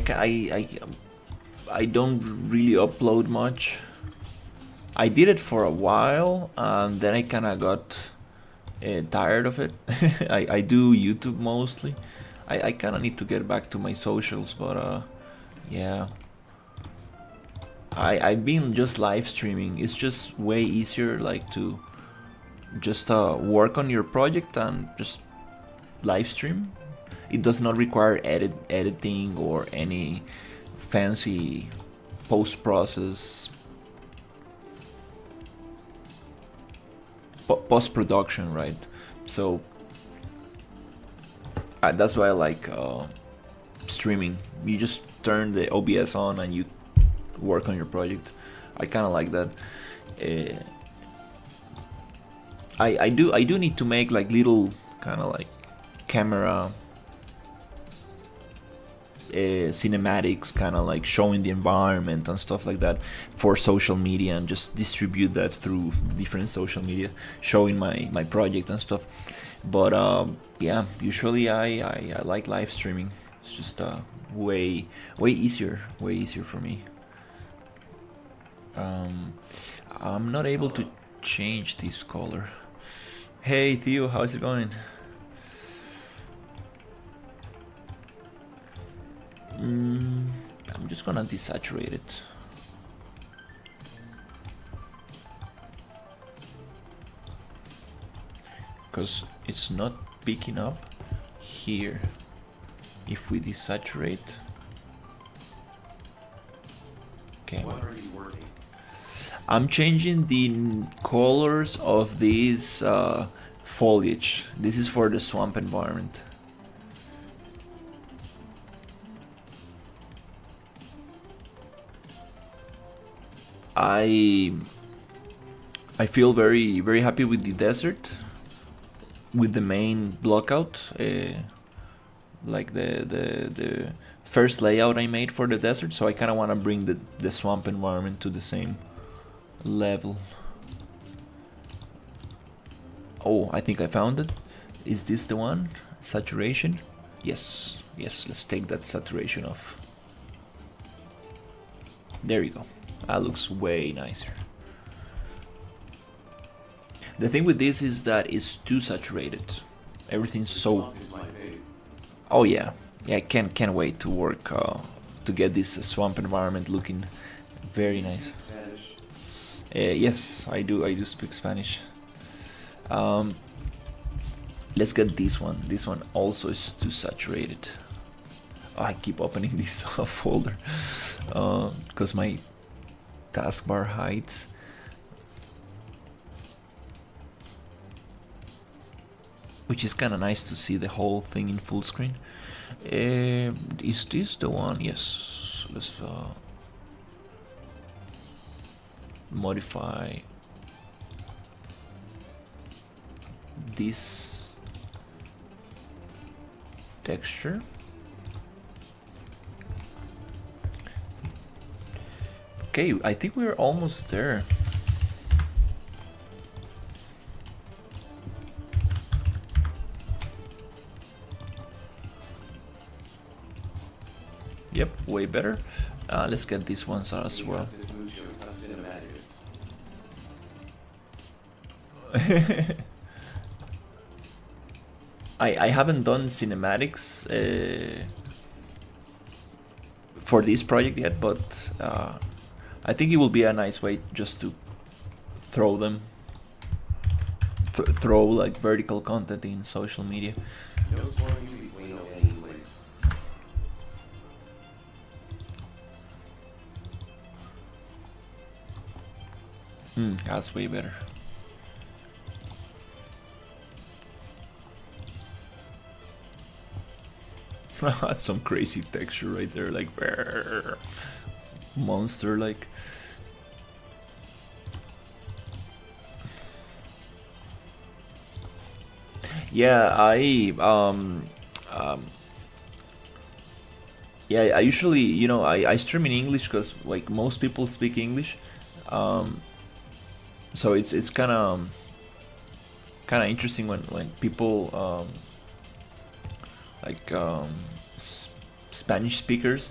I don't really upload much. I did it for a while, and then I kind of got tired of it. I do YouTube mostly. I kind of need to get back to my socials, but yeah. I've been just live streaming. It's just way easier, like to just work on your project and just live stream. It does not require editing or any fancy post process, post production, right? So that's why I like streaming. You just turn the OBS on and you work on your project. I kind of like that. Uh, I do need to make like little kind of like camera cinematics, kind of like showing the environment and stuff like that for social media, and just distribute that through different social media, showing my project and stuff. But yeah, usually I like live streaming. It's just way easier for me. I'm not able to change this color. Hey Theo, how's it going? I'm just gonna desaturate it. Because it's not picking up here. If we desaturate. Okay. What are you working? I'm changing the colors of this foliage. This is for the swamp environment. I feel very happy with the desert, with the main blockout, like the first layout I made for the desert. So I kind of want to bring the swamp environment to the same level. Oh, I think I found it. Is this the one? Saturation? Yes, let's take that saturation off. There you go. That looks way nicer. The thing with this is that it's too saturated. Everything's so... Oh yeah, I can't wait to work to get this swamp environment looking very nice. Yes, I do speak Spanish. Let's get this one. This one also is too saturated. Oh, I keep opening this folder because my taskbar hides. Which is kind of nice to see the whole thing in full screen. Is this the one? Yes. Let's modify this texture. Okay, I think we're almost there. Yep, way better. Let's get these ones as well. I haven't done cinematics for this project yet, but I think it will be a nice way just to throw them, throw like vertical content in social media. That's way better. That's some crazy texture right there, like monster like. Yeah, I usually, I stream in English because like most people speak English. So it's kind of interesting when people like Spanish speakers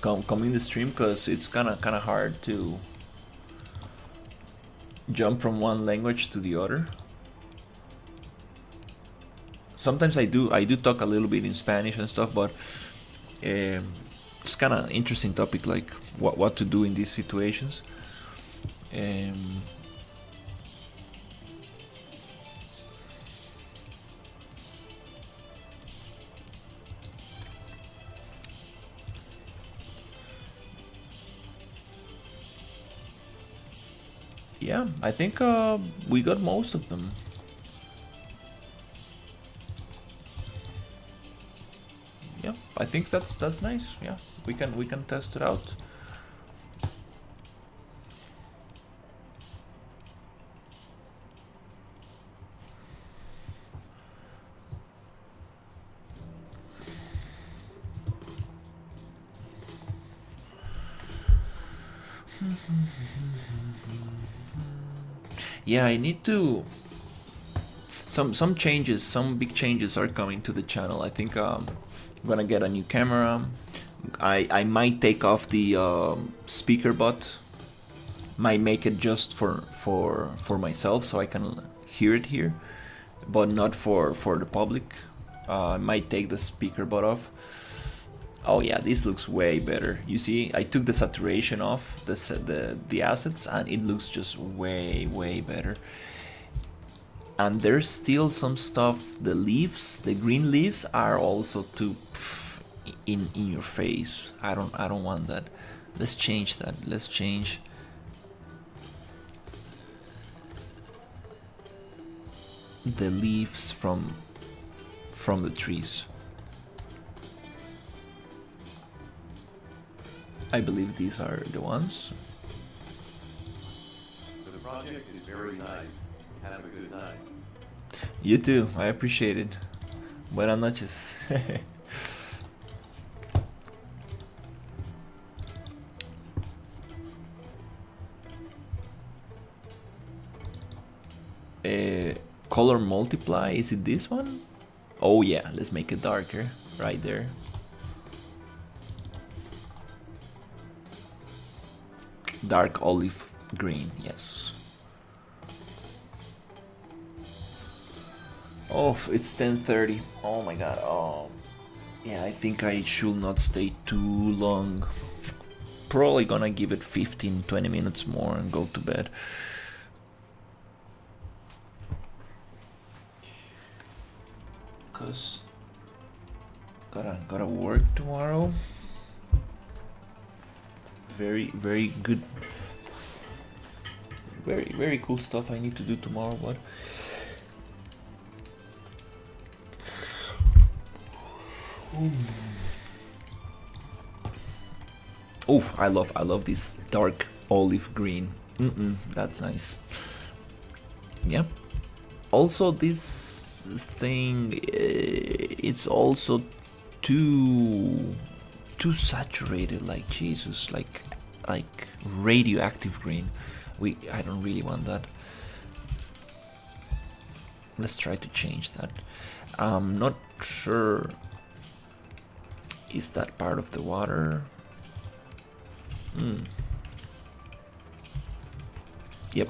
come in the stream, because it's kind of hard to jump from one language to the other. Sometimes I do talk a little bit in Spanish and stuff, but it's kind of interesting topic, like what to do in these situations. Yeah, I think we got most of them. Yeah, I think that's nice. Yeah, we can test it out. Yeah, I need to. Some changes, some big changes are coming to the channel. I think I'm gonna get a new camera. I might take off the speaker bot. Might make it just for myself, so I can hear it here, but not for the public. I might take the speaker bot off. Oh yeah, this looks way better. You see, I took the saturation off the assets, and it looks just way better. And there's still some stuff. The leaves, the green leaves, are also too in your face. I don't want that. Let's change that. Let's change. The leaves from the trees. I believe these are the ones. The project is very nice. Have a good night. You too. I appreciate it. Buenas noches. Color multiply. Is it this one? Oh yeah. Let's make it darker. Right there. Dark olive green, yes. Oh, it's 10:30. Oh my god. Oh, yeah. I think I should not stay too long. Probably gonna give it 15-20 minutes more and go to bed. Cause gotta work tomorrow. Very good, very cool stuff I need to do tomorrow, but oof, I love this dark olive green. That's nice. Yeah. Also, this thing, it's also too saturated, like Jesus, like radioactive green. I don't really want that. Let's try to change that. I'm not sure. Is that part of the water? Yep.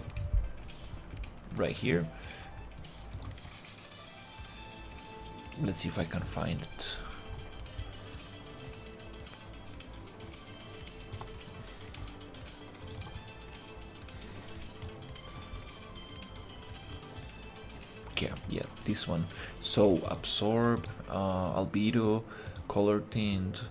Right here. Let's see if I can find it. Yeah, this one. So absorb, albedo, color tint,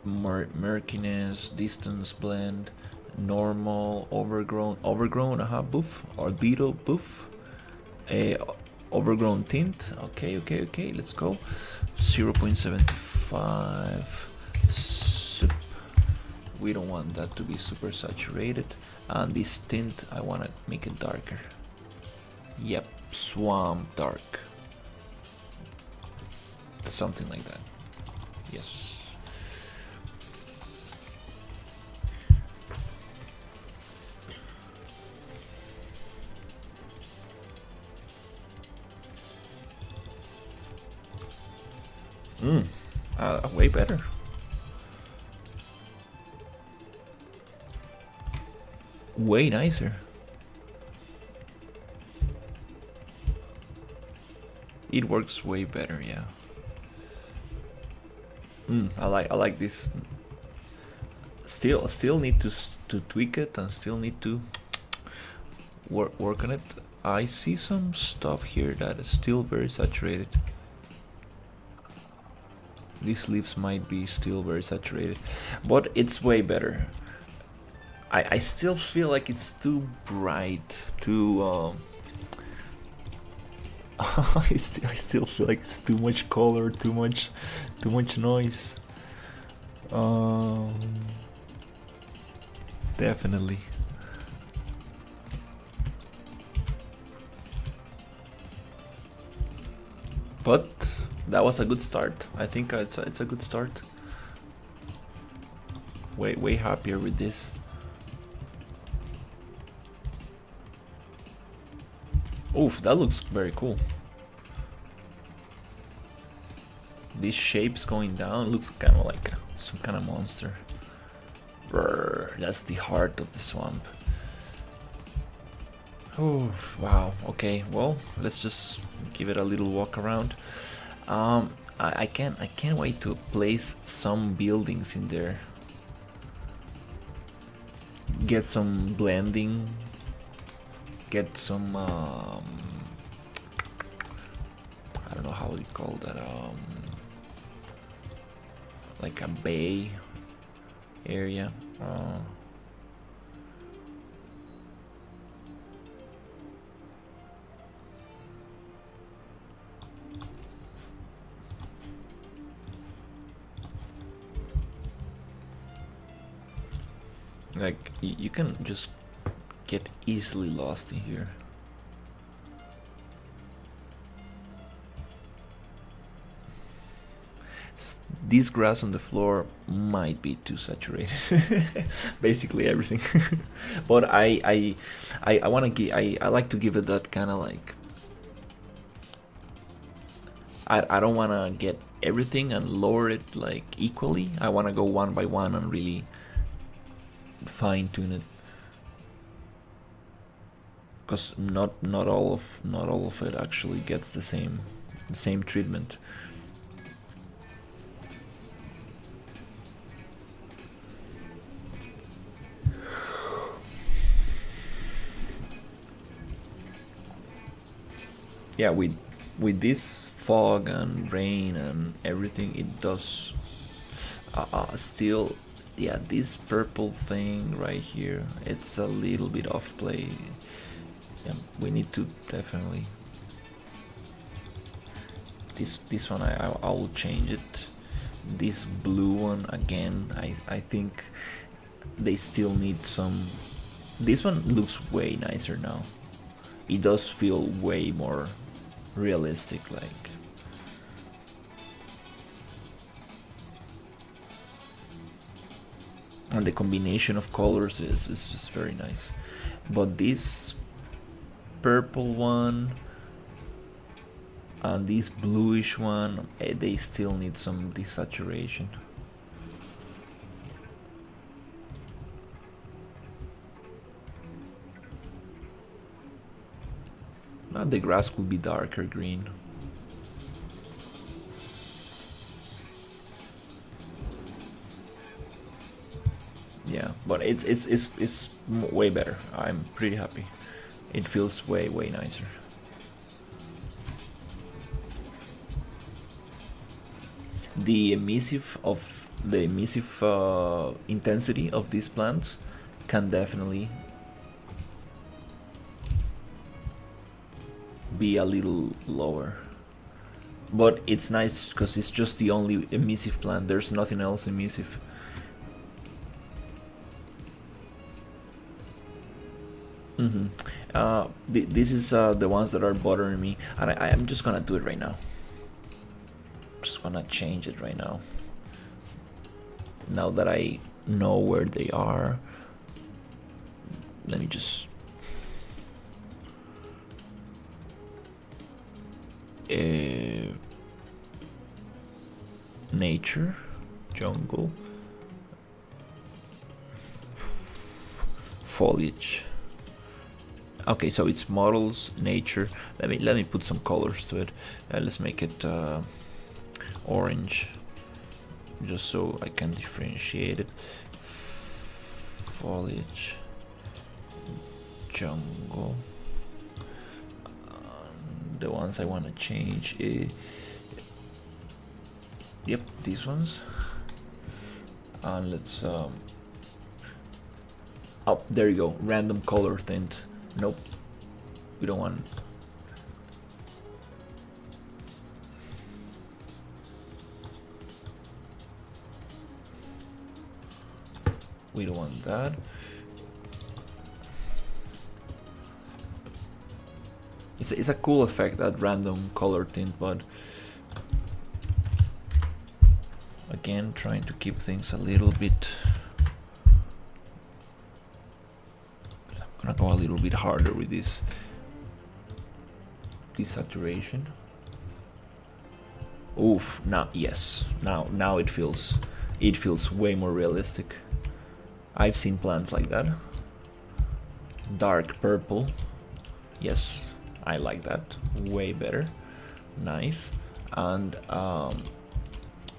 murkiness, distance blend, normal, overgrown, buff, albedo buff, overgrown tint. Okay, let's go. 0.75. We don't want that to be super saturated, and this tint I want to make it darker. Yep, swamp dark, something like that. Yes. Way better. way nicer. It works way better, yeah. I like this. Still need to tweak it and still need to work on it. I see some stuff here that is still very saturated. These leaves might be still very saturated, but it's way better. I still feel like it's too bright, too I still feel like it's too much color, too much noise. Definitely. But that was a good start. I think it's a good start. Way happier with this. Oof, that looks very cool. These shapes going down looks kind of like some kind of monster. Brr, that's the heart of the swamp. Oh wow. Okay, well, let's just give it a little walk around. I can't wait to place some buildings in there. Get some blending. Get some I don't know how you call that, like a bay area. Like you can just get easily lost in here. This grass on the floor might be too saturated. Basically everything. But I want to give, I like to give it that kind of like, I don't want to get everything and lower it like equally. I want to go one by one and really fine tune it, because not all of it actually gets the same treatment. Yeah, with this fog and rain and everything, it does still, yeah, this purple thing right here, it's a little bit off play. Yeah, we need to definitely, this one I will change it. This blue one again, I think they still need some. This one looks way nicer now. It does feel way more realistic, like. And the combination of colors is very nice. But this purple one and this bluish one, they still need some desaturation. Now the grass could be darker green. Yeah, but it's way better. I'm pretty happy. It feels way nicer. The emissive intensity of these plants can definitely be a little lower, but it's nice because it's just the only emissive plant. There's nothing else emissive. This is the ones that are bothering me, and I'm just gonna do it right now. Just gonna change it right now. Now that I know where they are, let me just nature, jungle, foliage. Okay, so it's models, nature. Let me put some colors to it. Let's make it orange, just so I can differentiate it. Foliage, jungle. The ones I want to change. Yep, these ones. And let's oh, there you go. Random color tint. Nope, we don't want. We don't want that. It's a cool effect, that random color tint, but again, trying to keep things a little bit. I'm gonna go a little bit harder with this desaturation. Oof! Now, yes, now it feels way more realistic. I've seen plants like that. Dark purple. Yes, I like that. Way better. Nice. And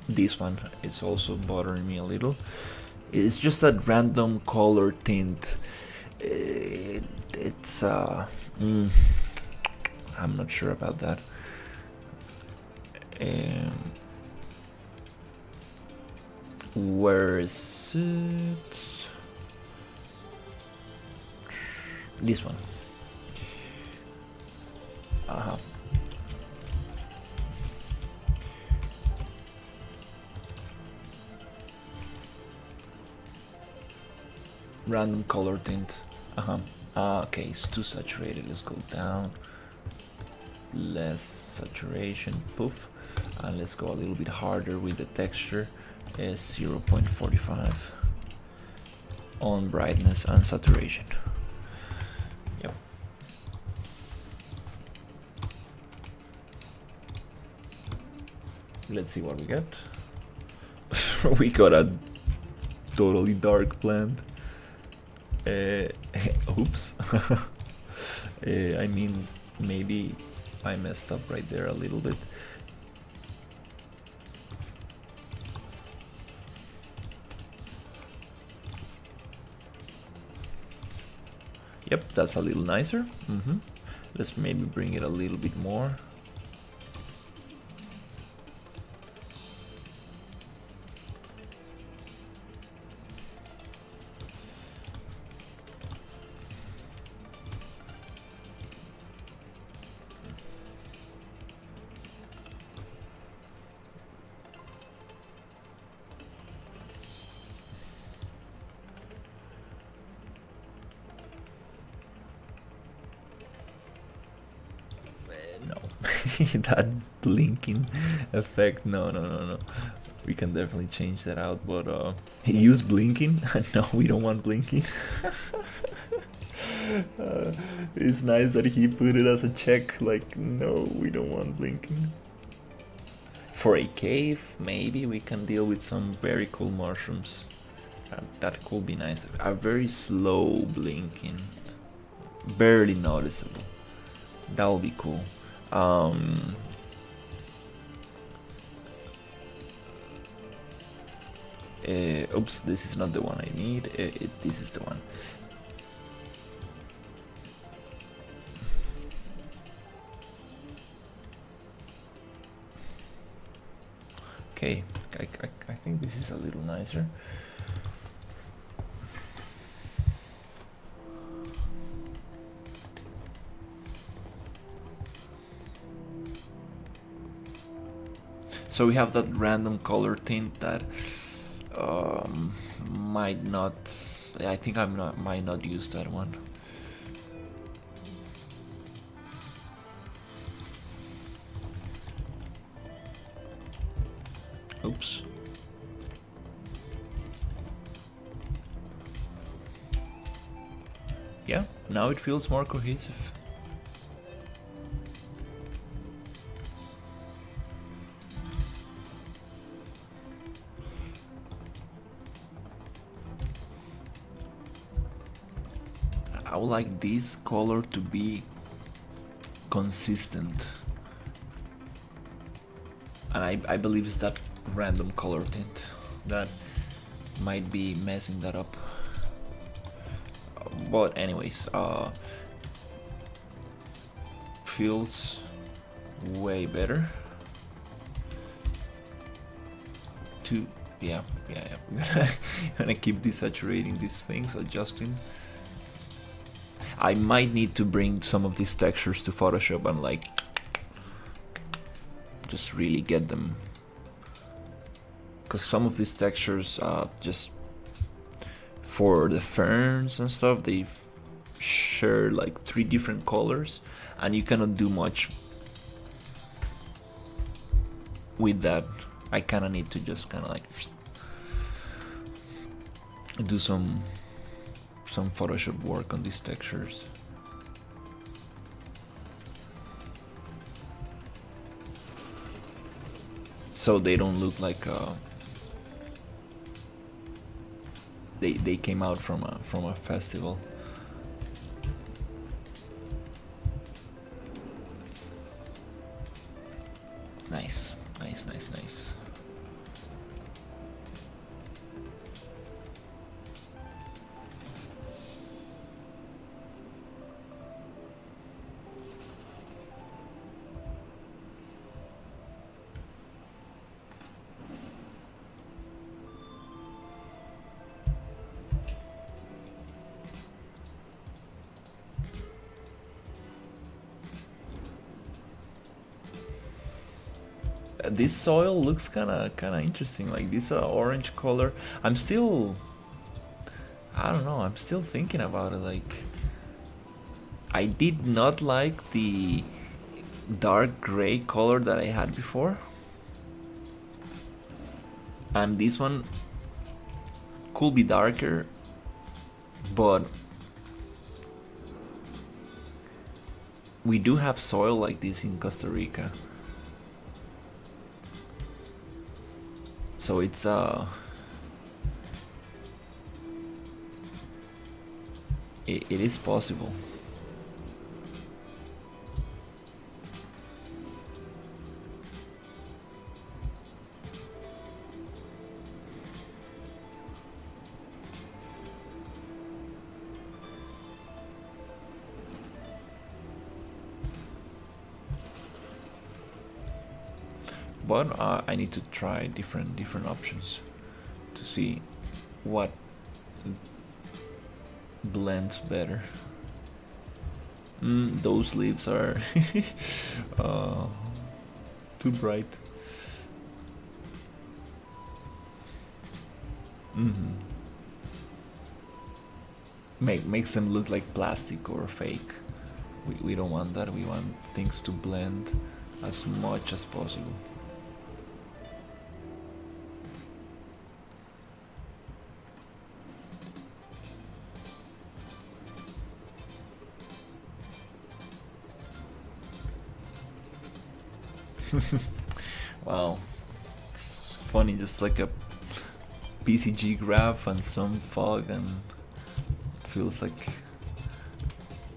this one is also bothering me a little. It's just that random color tint. It's I'm not sure about that. Where is it? This one. Random color tint. Okay, it's too saturated. Let's go down. Less saturation. Poof. And let's go a little bit harder with the texture. 0.45 on brightness and saturation. Yep. Let's see what we get. We got a totally dark plant. Oops. I mean, maybe I messed up right there a little bit. Yep, that's a little nicer. Let's maybe bring it a little bit more. That blinking effect, no, we can definitely change that out, but use blinking. No, we don't want blinking. It's nice that he put it as a check, like, no, we don't want blinking. For a cave, maybe we can deal with some very cool mushrooms. That could be nice. A very slow blinking, barely noticeable. That would be cool. Oops, this is not the one I need. This is the one. Okay, I think this is a little nicer. So we have that random color tint that might not. I think might not use that one. Oops. Yeah, now it feels more cohesive. I would like this color to be consistent, and I believe it's that random color tint that might be messing that up. But anyways, feels way better. Yeah. I'm gonna keep desaturating these things, adjusting. I might need to bring some of these textures to Photoshop and like just really get them, because some of these textures just for the ferns and stuff, they share like 3 different colors and you cannot do much with that. I kind of need to just kind of like do some Photoshop work on these textures. So they don't look like they came out from a festival. Nice. This soil looks kind of interesting, like this orange color. I don't know, I'm still thinking about it. Like, I did not like the dark gray color that I had before, and this one could be darker, but we do have soil like this in Costa Rica. So it's it is possible. But I need to try different options to see what blends better. Those leaves are too bright. Makes them look like plastic or fake. We don't want that. We want things to blend as much as possible. Wow, it's funny, just like a PCG graph and some fog, and it feels like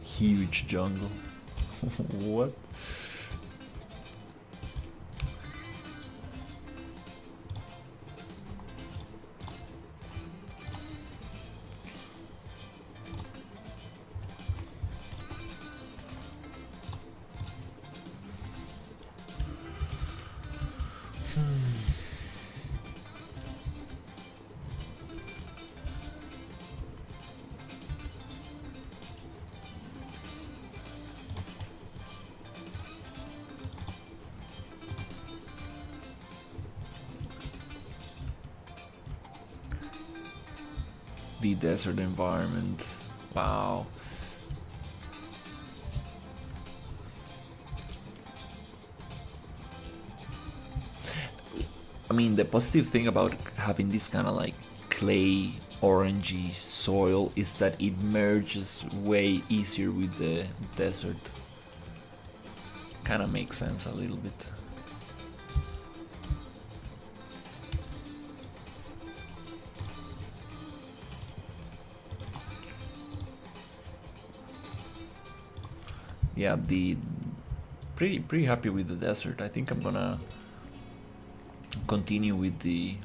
huge jungle. What? The desert environment. Wow. I mean, the positive thing about having this kind of like clay orangey soil is that it merges way easier with the desert. Kind of makes sense a little bit. yeah, the pretty happy with the desert. I think I'm gonna continue with the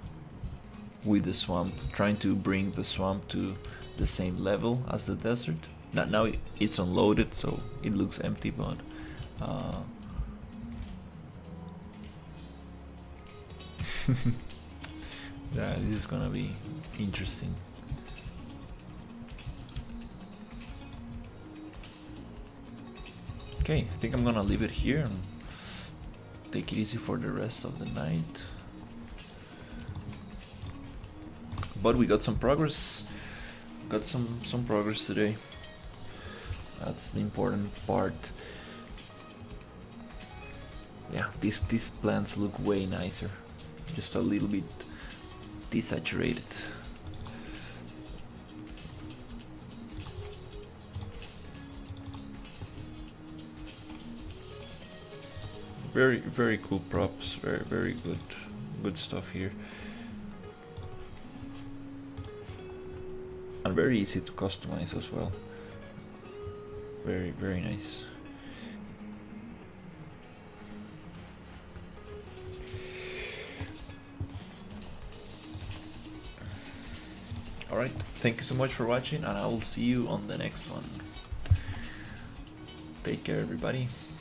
swamp, trying to bring the swamp to the same level as the desert. Now it's unloaded, so it looks empty, but yeah, this is gonna be interesting. Okay, I think I'm gonna leave it here and take it easy for the rest of the night. But we got some progress. Got some progress today. That's the important part. Yeah, these plants look way nicer. Just a little bit desaturated. Very cool props. Very good stuff here. And very easy to customize as well. Very nice. Alright, thank you so much for watching, and I will see you on the next one. Take care, everybody.